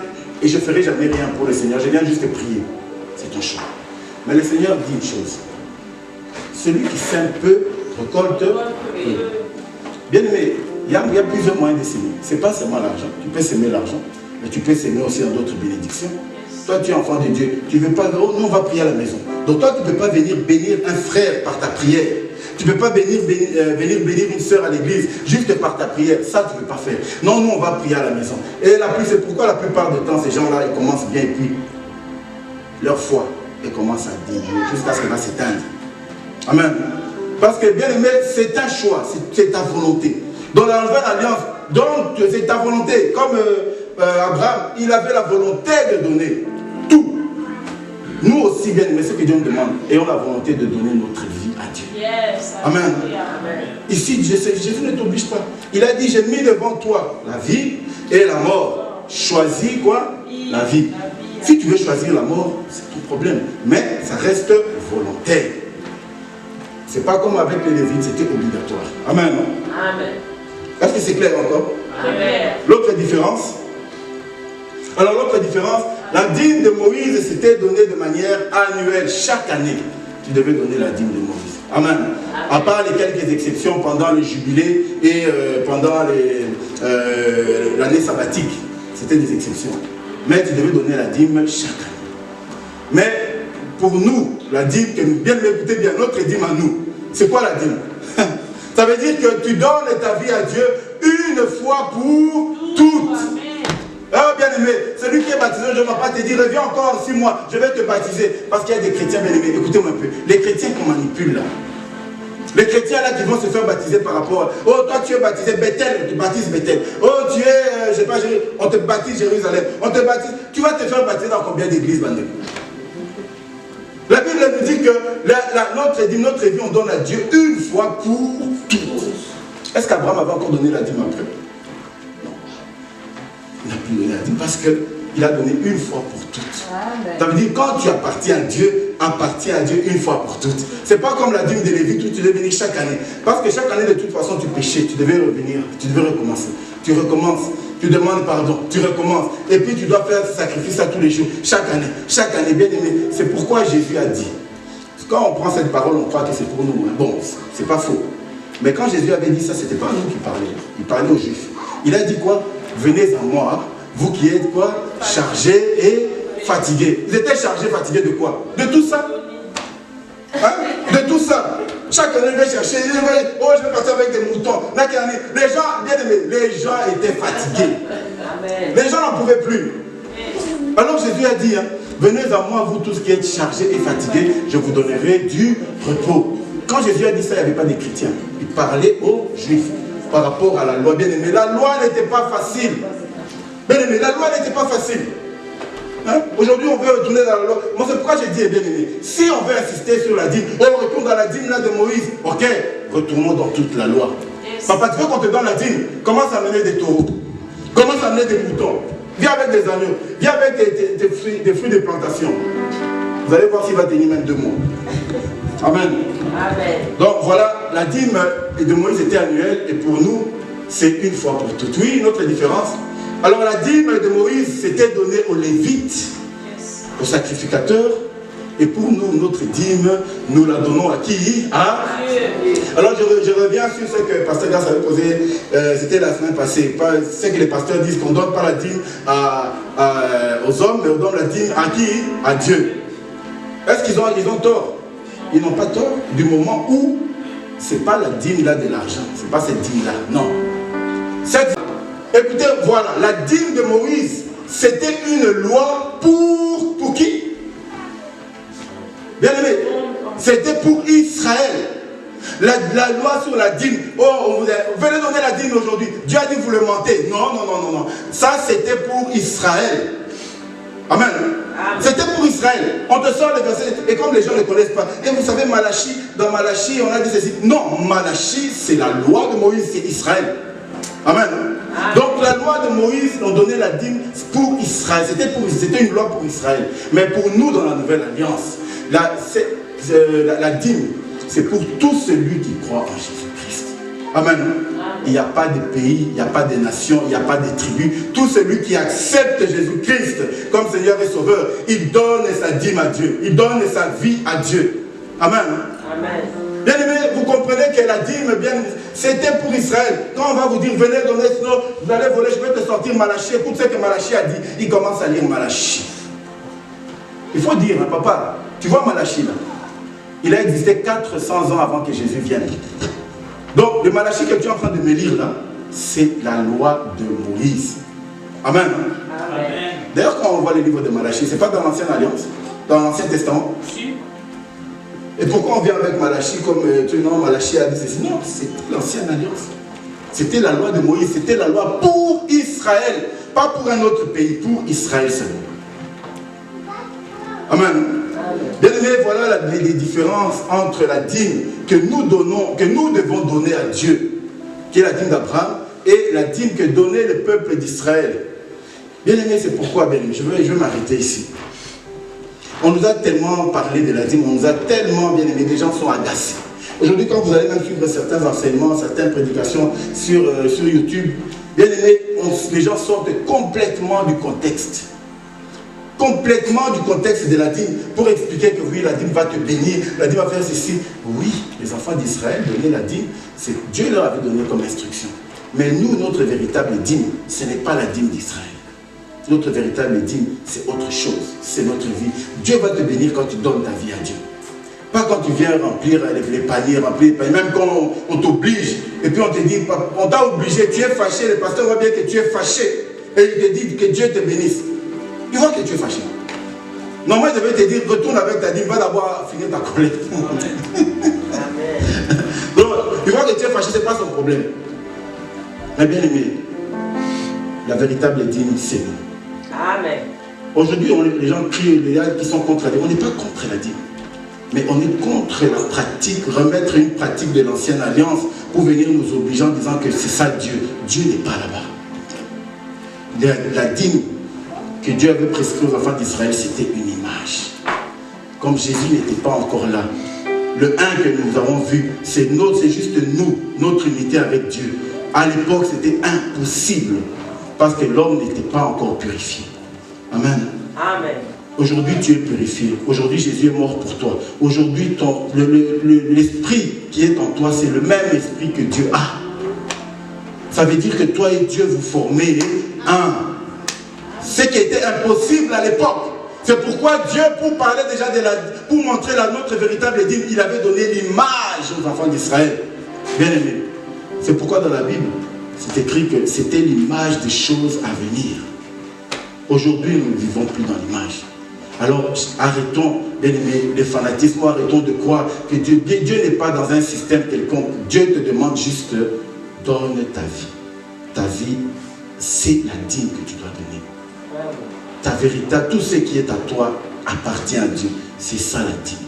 et je ne ferai jamais rien pour le Seigneur. Je viens juste prier. C'est ton choix. Mais le Seigneur dit une chose. Celui qui sème peu, récolte peu. Bien aimé, il y a plusieurs moyens de s'aimer. Ce n'est pas seulement l'argent. Tu peux s'aimer l'argent, mais tu peux s'aimer aussi dans d'autres bénédictions. Toi, tu es enfant de Dieu. Tu ne veux pas, nous, on va prier à la maison. Donc toi, tu ne peux pas venir bénir un frère par ta prière. Tu ne peux pas venir bénir une soeur à l'église juste par ta prière. Ça, tu ne peux pas faire. Non, nous, on va prier à la maison. Et c'est pourquoi la plupart du temps, ces gens-là, ils commencent bien et puis leur foi, ils commencent à diminuer jusqu'à ce qu'elle va s'éteindre. Amen. Parce que, bien aimé, c'est un choix, c'est ta volonté. Dans la nouvelle alliance, donne, c'est ta volonté. Comme Abraham, il avait la volonté de donner tout. Nous aussi, bien aimés, ce que Dieu nous demande, ayons la volonté de donner notre vie à Dieu. Yes, amen. Amen. Ici, Jésus ne t'oblige pas. Il a dit, j'ai mis devant toi la vie et la mort. Choisis quoi? La vie. Si tu veux choisir la mort, c'est ton problème. Mais ça reste volontaire. C'est pas comme avec les Lévites, c'était obligatoire. Amen. Non? Amen. Est-ce que c'est clair encore? Amen. L'autre différence. Alors l'autre différence, la dîme de Moïse s'était donnée de manière annuelle. Chaque année, tu devais donner la dîme de Moïse. Amen. À part les quelques exceptions pendant le jubilé et pendant l'année sabbatique. C'était des exceptions. Mais tu devais donner la dîme chaque année. Mais pour nous, la dîme, bien écoutez bien, notre dîme à nous, c'est quoi la dîme? Ça veut dire que tu donnes ta vie à Dieu une fois pour toutes. Ah, bien aimé, celui qui est baptisé, je ne vais pas te dire, reviens encore en 6 mois, je vais te baptiser. Parce qu'il y a des chrétiens, bien aimés, écoutez-moi un peu. Les chrétiens qu'on manipule là. Les chrétiens là qui vont se faire baptiser par rapport à, oh toi tu es baptisé Bethel, tu baptises Bethel. Oh tu es, je sais pas, on te baptise Jérusalem. On te baptise, tu vas te faire baptiser dans combien d'églises, bandé? La Bible nous dit que notre vie, on donne à Dieu une fois pour toutes. Est-ce qu'Abraham avait encore donné la dîme après? Non. Il n'a plus donné la dîme parce qu'il a donné une fois pour toutes. Amen. Ça veut dire quand tu appartiens à Dieu une fois pour toutes. C'est pas comme la dîme de Lévite où tu devais venir chaque année. Parce que chaque année, de toute façon, tu péchais, tu devais revenir, tu devais recommencer. Tu recommences, tu demandes pardon, tu recommences. Et puis tu dois faire ce sacrifice à tous les jours, chaque année, bien aimé. C'est pourquoi Jésus a dit. Quand on prend cette parole, on croit que c'est pour nous. Hein. Bon, c'est pas faux. Mais quand Jésus avait dit ça, c'était pas à nous qui parlait. Il parlait aux Juifs. Il a dit quoi? Venez à moi, vous qui êtes quoi? Chargés et fatigués. Ils étaient chargés, fatigués de quoi? De tout ça. Hein? De tout ça. Chaque année, ils veulent chercher. Oh, je vais partir avec des moutons. Les gens, bien aimés, les gens étaient fatigués. Amen. Les gens n'en pouvaient plus. Alors Jésus a dit, hein, venez à moi, vous tous qui êtes chargés et fatigués, je vous donnerai du repos. Quand Jésus a dit ça, il n'y avait pas des chrétiens. Il parlait aux Juifs par rapport à la loi. Bien aimé, la loi n'était pas facile. Bien aimé, la loi n'était pas facile. Hein? Aujourd'hui, on veut retourner dans la loi. Moi, c'est pourquoi j'ai dit, bien aimé, si on veut insister sur la dîme, on retourne dans la dîme là de Moïse. Ok, retournons dans toute la loi. Papa, tu veux qu'on te donne la dîme? Commence à amener des taureaux. Commence à amener des moutons. Viens avec des agneaux. Viens avec des fruits de plantation. Vous allez voir s'il va tenir même 2 mois. Amen. Amen. Donc voilà, la dîme de Moïse était annuelle et pour nous, c'est une fois pour toutes. Oui, une autre différence. Alors la dîme de Moïse s'était donnée aux Lévites, aux sacrificateurs. Et pour nous, notre dîme, nous la donnons à qui? À Dieu. Alors je reviens sur ce que Pasteur Gass avait posé, c'était la semaine passée. C'est que les pasteurs disent qu'on ne donne pas la dîme aux hommes, mais on donne la dîme à qui? À Dieu. Est-ce qu'ils ont tort? Ils n'ont pas tort du moment où ce n'est pas la dîme là de l'argent. Ce n'est pas cette dîme là. Non. Écoutez, voilà, la dîme de Moïse, c'était une loi pour qui? Bien aimé, c'était pour Israël. La loi sur la dîme. Oh, vous venez donner la dîme aujourd'hui. Dieu a dit vous le mentez. Non. Ça, c'était pour Israël. Amen. C'était pour Israël. On te sort les versets. Et comme les gens ne connaissent pas. Et vous savez, Malachie, dans Malachie, on a dit ceci. Non, Malachie, c'est la loi de Moïse, c'est Israël. Amen. Donc la loi de Moïse, on donnait la dîme pour Israël. C'était une loi pour Israël. Mais pour nous, dans la nouvelle alliance, la dîme, c'est pour tout celui qui croit en Jésus-Christ. Amen. Il n'y a pas de pays, il n'y a pas de nation, il n'y a pas de tribu. Tout celui qui accepte Jésus-Christ comme Seigneur et Sauveur, il donne sa dîme à Dieu. Il donne sa vie à Dieu. Amen. Amen. Bien aimé, vous comprenez que la dîme, c'était pour Israël. Quand on va vous dire, venez donner, sinon vous allez voler, je vais te sortir Malachie. Écoute ce que Malachie a dit. Il commence à lire Malachie. Il faut dire, hein, papa, tu vois Malachie là, il a existé 400 ans avant que Jésus vienne. Donc, le Malachie que tu es en train de me lire là, c'est la loi de Moïse. Amen. Amen. D'ailleurs, quand on voit les livres de Malachie, ce n'est pas dans l'Ancienne Alliance, dans l'Ancien Testament. Et pourquoi on vient avec Malachie comme tu non, Malachie a dit ceci? Non, c'est l'Ancienne Alliance. C'était la loi de Moïse, c'était la loi pour Israël, pas pour un autre pays, pour Israël seulement. Amen. Bien aimé, voilà les différences entre la dîme que nous donnons, que nous devons donner à Dieu, qui est la dîme d'Abraham, et la dîme que donnait le peuple d'Israël. Bien aimé, c'est pourquoi, bien aimé, je vais m'arrêter ici. On nous a tellement parlé de la dîme, on nous a tellement, bien aimé, les gens sont agacés. Aujourd'hui, quand vous allez même suivre certains enseignements, certaines prédications sur YouTube, bien aimé, les gens sortent complètement du contexte. Complètement du contexte de la dîme pour expliquer que oui, la dîme va te bénir, la dîme va faire ceci. Oui, les enfants d'Israël donnaient la dîme, c'est Dieu leur avait donné comme instruction. Mais nous, notre véritable dîme, ce n'est pas la dîme d'Israël. Notre véritable dîme, c'est autre chose, c'est notre vie. Dieu va te bénir quand tu donnes ta vie à Dieu. Pas quand tu viens remplir les paniers, même quand on t'oblige, et puis on te dit, on t'a obligé, tu es fâché, le pasteur voit bien que tu es fâché, et il te dit que Dieu te bénisse. Il voit que tu es fâché. Normalement, je vais te dire, retourne avec ta dîme, va d'abord finir ta collecte. Donc, il voit que tu es fâché, ce n'est pas son problème. Mais bien aimé, la véritable dîme, c'est nous. Amen. Aujourd'hui, les gens crient, les gens qui sont contre la dîme. On n'est pas contre la dîme. Mais on est contre la pratique, remettre une pratique de l'ancienne alliance pour venir nous obliger en disant que c'est ça Dieu. Dieu n'est pas là-bas. La dîme que Dieu avait prescrit aux enfants d'Israël, c'était une image. Comme Jésus n'était pas encore là. Le 1 que nous avons vu, c'est juste nous, notre unité avec Dieu. À l'époque, c'était impossible parce que l'homme n'était pas encore purifié. Amen. Amen. Aujourd'hui, tu es purifié. Aujourd'hui, Jésus est mort pour toi. Aujourd'hui, l'esprit qui est en toi, c'est le même esprit que Dieu a. Ça veut dire que toi et Dieu vous formez un. Ce qui était impossible à l'époque. C'est pourquoi Dieu, pour parler déjà pour montrer notre véritable dîme, il avait donné l'image aux enfants d'Israël. Bien aimé. C'est pourquoi dans la Bible, c'est écrit que c'était l'image des choses à venir. Aujourd'hui, nous ne vivons plus dans l'image. Alors, arrêtons, bien aimé, le fanatisme, arrêtons de croire que Dieu n'est pas dans un système quelconque. Dieu te demande juste, donne ta vie. Ta vie, c'est la dîme que tu dois donner. Ta vérité, tout ce qui est à toi appartient à Dieu. C'est ça la dîme.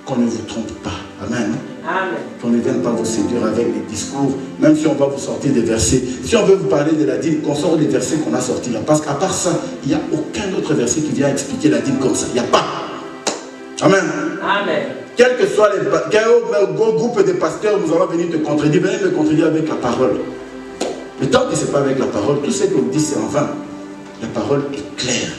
Qu'on ne vous trompe pas. Amen. Amen. Qu'on ne vienne pas vous séduire avec des discours, même si on va vous sortir des versets. Si on veut vous parler de la dîme, qu'on sorte des versets qu'on a sortis là. Parce qu'à part ça, il n'y a aucun autre verset qui vient expliquer la dîme comme ça. Il n'y a pas. Amen. Amen. Quel que soit quel groupe de pasteurs nous allons venir te contredire, venez me contredire avec la parole. Mais tant que ce n'est pas avec la parole, tout ce que vous dites c'est en vain. La parole est claire.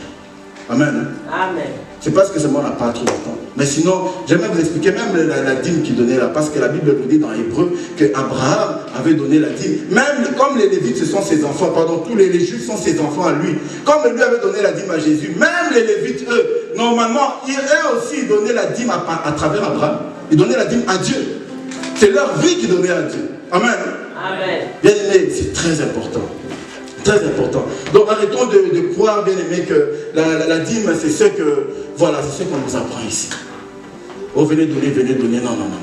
Amen. Amen. C'est parce que c'est moi, on n'a pas trop longtemps. Mais sinon, j'aimerais vous expliquer même la dîme qu'il donnait là. Parce que la Bible nous dit dans Hébreu qu'Abraham avait donné la dîme. Même comme les Lévites, ce sont ses enfants. Pardon, tous les Juifs sont ses enfants à lui. Comme lui avait donné la dîme à Jésus. Même les Lévites, eux, normalement, eux aussi donnaient la dîme à travers Abraham. Ils donnaient la dîme à Dieu. C'est leur vie qu'ils donnaient à Dieu. Amen. Amen. Bien aimé, c'est très important. Très important. Donc arrêtons de croire, bien aimé, que la dîme, c'est ce que, voilà, c'est ce qu'on nous apprend ici. Oh, venez donner, non, non, non.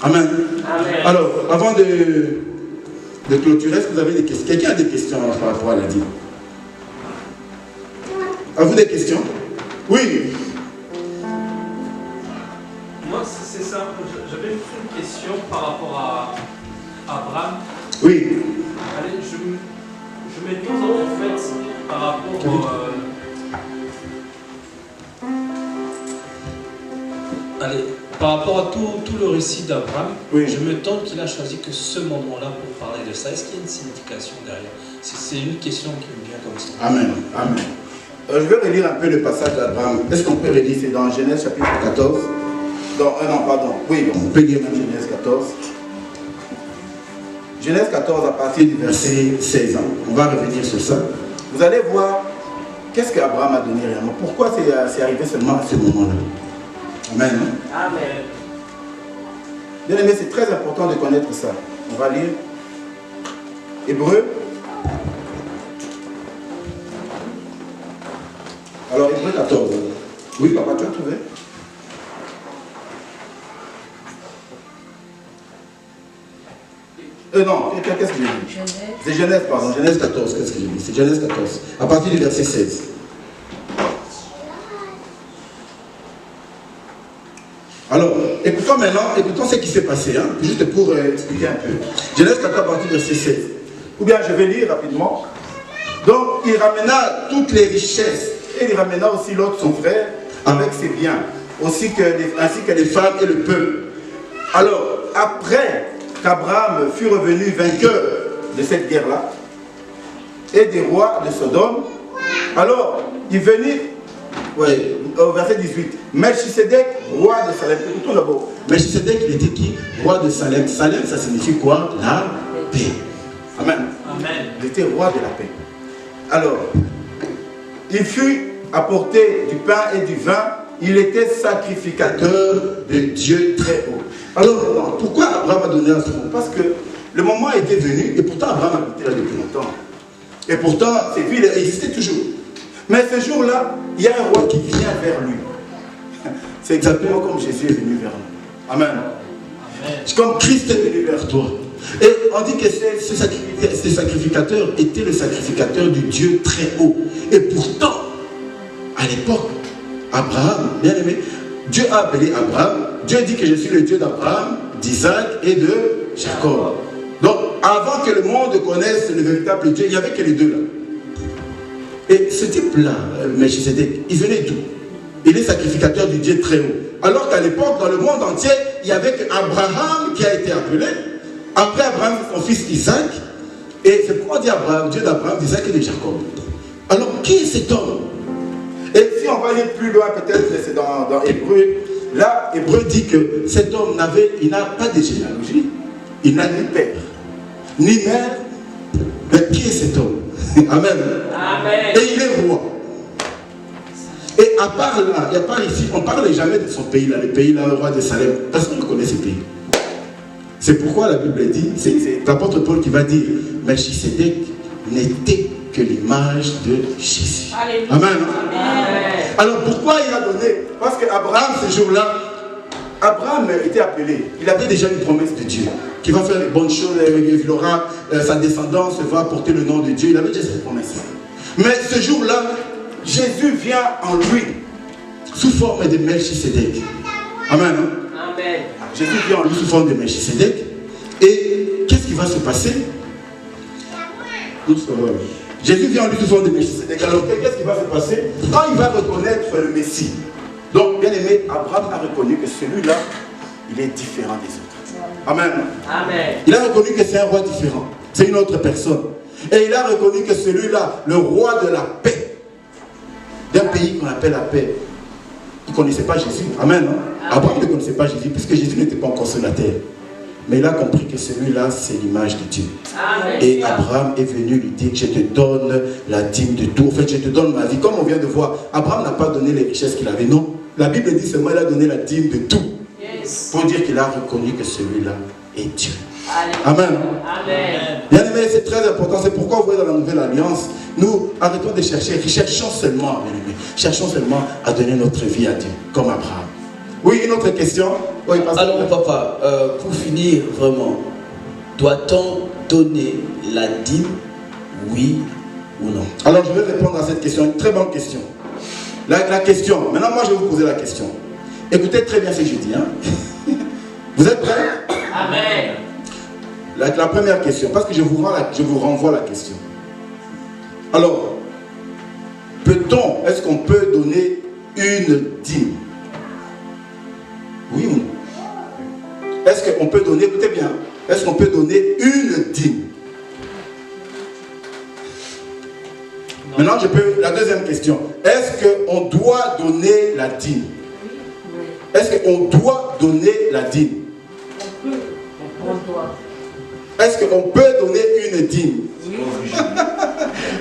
Amen. Amen. Alors, avant de clôturer, est-ce que vous avez des questions? Quelqu'un a des questions par rapport à la dîme? Avez-vous des questions? Oui. Moi, c'est simple. J'avais juste une question par rapport à Abraham. Oui. Allez, je me pose en fait par rapport par rapport à tout le récit d'Abraham, oui. Je me tente qu'il a choisi que ce moment-là pour parler de ça. Est-ce qu'il y a une signification derrière? C'est une question qui me vient comme ça. Amen. Amen. Je vais relire un peu le passage d'Abraham. Est-ce qu'on peut relire? C'est dans Genèse chapitre 14. Non, pardon. Oui, on peut lire dans Genèse 14. Genèse 14 à partir du verset 16 ans. On va revenir sur ça. Vous allez voir qu'est-ce qu'Abraham a donné réellement. Pourquoi c'est arrivé seulement à ce moment-là. Amen. Amen. Bien aimé, c'est très important de connaître ça. On va lire Hébreu. Alors, Hébreu 14. Oui, papa, tu as trouvé? Non, qu'est-ce que j'ai dit? C'est Genèse, pardon, Genèse 14, qu'est-ce que j'ai dit? C'est Genèse 14, à partir du verset 16. Alors, écoutons ce qui s'est passé, hein, juste pour expliquer un peu. Genèse 14, à partir du verset 16. Ou bien je vais lire rapidement. Donc, il ramena toutes les richesses, et il ramena aussi l'autre, son frère, avec ses biens, ainsi que les femmes et le peuple. Alors, après qu'Abraham fut revenu vainqueur de cette guerre-là, et des rois de Sodome, alors, il venait, au verset 18, Melchisedec, roi de Salem. Écoutons d'abord. Melchisedec, il était qui? Roi de Salem. Salem, ça signifie quoi? La paix. Amen. Amen. Il était roi de la paix. Alors, il fut apporté du pain et du vin. Il était sacrificateur de Dieu très haut. Alors, pourquoi Abraham a donné un son? Parce que le moment était venu, et pourtant Abraham habitait là depuis longtemps. Et pourtant, ces villes existaient toujours. Mais ce jour-là, il y a un roi qui vient vers lui. C'est exactement comme Jésus est venu vers nous. Amen. C'est comme Christ est venu vers toi. Et on dit que ces sacrificateurs étaient le sacrificateur du Dieu très haut. Et pourtant, à l'époque, Abraham, bien aimé, Dieu a appelé Abraham. Dieu dit que je suis le Dieu d'Abraham, d'Isaac et de Jacob. Donc, avant que le monde connaisse le véritable Dieu, il n'y avait que les deux là. Et ce type-là, Melchisedec, il venait d'où? Il est sacrificateur du Dieu très haut. Alors qu'à l'époque, dans le monde entier, il n'y avait qu'Abraham qui a été appelé. Après Abraham, son fils Isaac. Et c'est pourquoi on dit Abraham, Dieu d'Abraham, d'Isaac et de Jacob. Alors, qui est cet homme? Et si on va aller plus loin, peut-être, c'est dans Hébreu. Là, Hébreu dit que cet homme n'a pas de généalogie. Il n'a ni père, ni mère. Mais qui est cet homme? Amen. Amen. Et il est roi. Et à part là, et à part ici, on ne parle jamais de son pays là, le pays là, le roi de Salem. Personne ne connaît ce pays. C'est pourquoi la Bible dit, c'est l'apôtre Paul qui va dire, Melchisedec n'était que l'image de Jésus. Alléluia. Amen. Amen. Alors pourquoi il a donné? Parce qu'Abraham, ce jour-là, Abraham était appelé. Il avait déjà une promesse de Dieu. Qui va faire les bonnes choses, il aura, sa descendance va porter le nom de Dieu. Il avait déjà cette promesse. Mais ce jour-là, Jésus vient en lui, sous forme de Melchisedec. Amen. Amen. Jésus vient en lui sous forme de Melchisedec. Et qu'est-ce qui va se passer? Jésus vient en lui sous forme de Melchisedec. Alors qu'est-ce qui va se passer? Quand il va reconnaître le Messie. Donc, bien aimé, Abraham a reconnu que celui-là, il est différent des autres. Amen. Amen. Il a reconnu que c'est un roi différent. C'est une autre personne. Et il a reconnu que celui-là, le roi de la paix, d'un pays qu'on appelle la paix, il ne connaissait pas Jésus. Amen. Hein? Abraham ne connaissait pas Jésus, puisque Jésus n'était pas encore sur la terre. Mais il a compris que celui-là, c'est l'image de Dieu. Amen. Et Abraham est venu lui dire, je te donne la dîme de tout. En fait, je te donne ma vie. Comme on vient de voir, Abraham n'a pas donné les richesses qu'il avait. Non. La Bible dit seulement qu'il a donné la dîme de tout. Yes. Pour dire qu'il a reconnu que celui-là est Dieu. Alléluia. Amen. Amen. Bien aimé, c'est très important. C'est pourquoi vous voyez dans la nouvelle alliance, nous arrêtons de chercher. Cherchons seulement, bien aimé, cherchons seulement à donner notre vie à Dieu, comme Abraham. Oui, une autre question. Oui, alors papa, pour finir vraiment, doit-on donner la dîme, oui ou non? Alors je vais répondre à cette question, une très bonne question. La question, maintenant moi je vais vous poser la question. Écoutez très bien ce que je dis. Hein? Vous êtes prêts? Amen. La première question, parce que je vous renvoie la question. Alors, peut-on, est-ce qu'on peut donner une dîme? Oui ou non? Est-ce qu'on peut donner, écoutez bien, est-ce qu'on peut donner une dîme? Non. Maintenant, la deuxième question. Est-ce qu'on doit donner la dîme? Est-ce qu'on doit donner la dîme? Est-ce qu'on peut donner une dîme? Oui.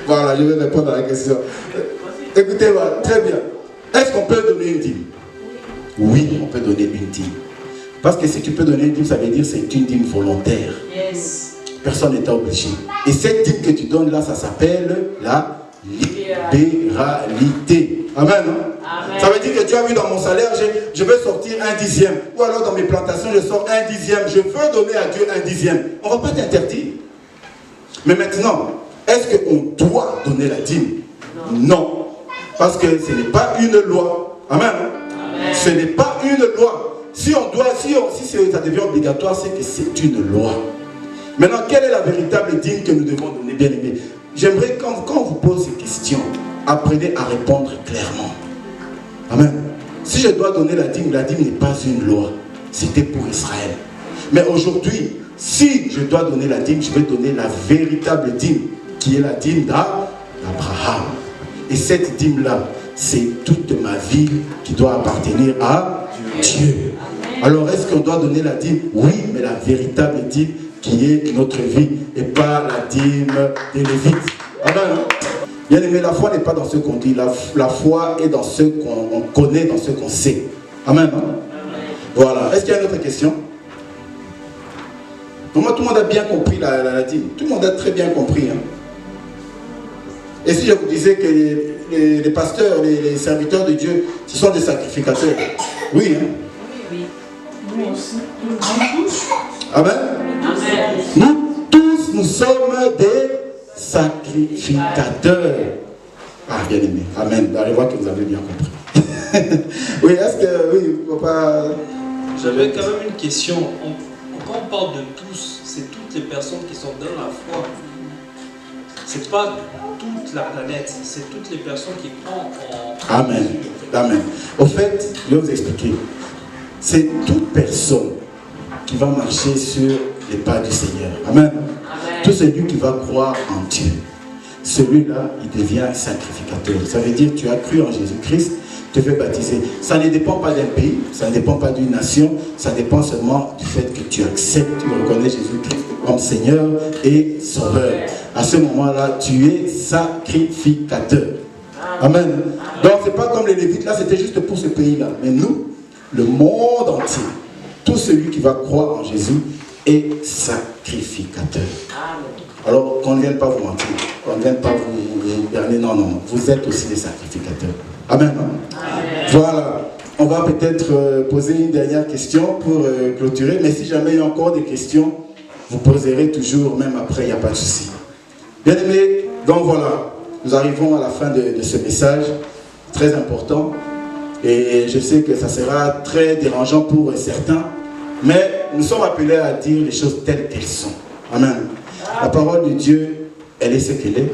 Voilà, je vais répondre à la question. Écoutez-moi, très bien. Est-ce qu'on peut donner une dîme? Oui, on peut donner une dîme. Parce que si tu peux donner une dîme, ça veut dire que c'est une dîme volontaire. Yes. Personne n'est obligé. Et cette dîme que tu donnes là, ça s'appelle la libération. libéralité. Amen. Amen. Ça veut dire que tu as vu dans mon salaire, je veux sortir 1/10. Ou alors dans mes plantations, je sors 1/10. Je veux donner à Dieu 1/10. On ne va pas t'interdire. Mais maintenant, est-ce qu'on doit donner la dîme? Non. Parce que ce n'est pas une loi. Amen. Amen. Ce n'est pas une loi. Si ça devient obligatoire, c'est que c'est une loi. Maintenant, quelle est la véritable dîme que nous devons donner, bien aimé? J'aimerais, quand on vous pose ces questions, apprenez à répondre clairement. Amen. Si je dois donner la dîme n'est pas une loi. C'était pour Israël. Mais aujourd'hui, si je dois donner la dîme, je vais donner la véritable dîme, qui est la dîme d'Abraham. Et cette dîme-là, c'est toute ma vie qui doit appartenir à Dieu. Alors, est-ce qu'on doit donner la dîme? Oui, mais la véritable dîme qui est notre vie et pas la dîme des Lévites. Amen. Bien aimé, la foi n'est pas dans ce qu'on dit, la foi est dans ce qu'on connaît, dans ce qu'on sait. Amen. Voilà. Est-ce qu'il y a une autre question? Pour moi, tout le monde a bien compris la dîme. Tout le monde a très bien compris. Hein. Et si je vous disais que les pasteurs, les serviteurs de Dieu, ce sont des sacrificateurs? Oui. Hein? Oui. Nous aussi. Nous tous. Amen. Amen. Nous tous, nous sommes des sacrificateurs. Ah, bien aimé. Amen. Allez voir que vous avez bien compris. Oui, est-ce que... Oui, papa... J'avais quand même une question. Quand on parle de tous, c'est toutes les personnes qui sont dans la foi. C'est pas toute la planète, c'est toutes les personnes qui croient en... Amen. Amen. Au fait, je vais vous expliquer. C'est toute personne qui va marcher sur les pas du Seigneur. Amen. Amen. Tout celui qui va croire en Dieu, celui-là, il devient sacrificateur. Ça veut dire tu as cru en Jésus-Christ, te fais baptiser. Ça ne dépend pas d'un pays, ça ne dépend pas d'une nation, ça dépend seulement du fait que tu acceptes, tu reconnais Jésus-Christ comme Seigneur et Sauveur. À ce moment-là, tu es sacrificateur. Amen. Donc, ce n'est pas comme les Lévites, là, c'était juste pour ce pays-là. Mais nous, le monde entier, tout celui qui va croire en Jésus est sacrificateur. Alors, qu'on ne vienne pas vous mentir, qu'on ne vienne pas vous berner, non, non, vous êtes aussi des sacrificateurs. Amen. Amen. Voilà. On va peut-être poser une dernière question pour clôturer, mais si jamais il y a encore des questions, vous poserez toujours, même après, il n'y a pas de souci. Bien aimés, donc voilà, nous arrivons à la fin de ce message, très important, et je sais que ça sera très dérangeant pour certains, mais nous sommes appelés à dire les choses telles qu'elles sont. Amen. La parole de Dieu, elle est ce qu'elle est,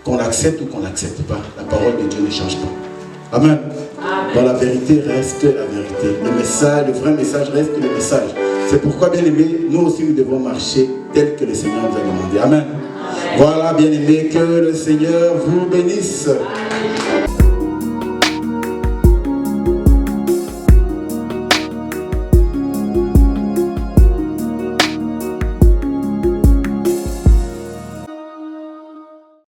qu'on l'accepte ou qu'on ne l'accepte pas, la parole de Dieu ne change pas. Amen. Dans la vérité reste la vérité. Le message, le vrai message reste le message. C'est pourquoi, bien aimés, nous aussi nous devons marcher tel que le Seigneur nous a demandé. Amen. Voilà, bien aimés, que le Seigneur vous bénisse. Amen.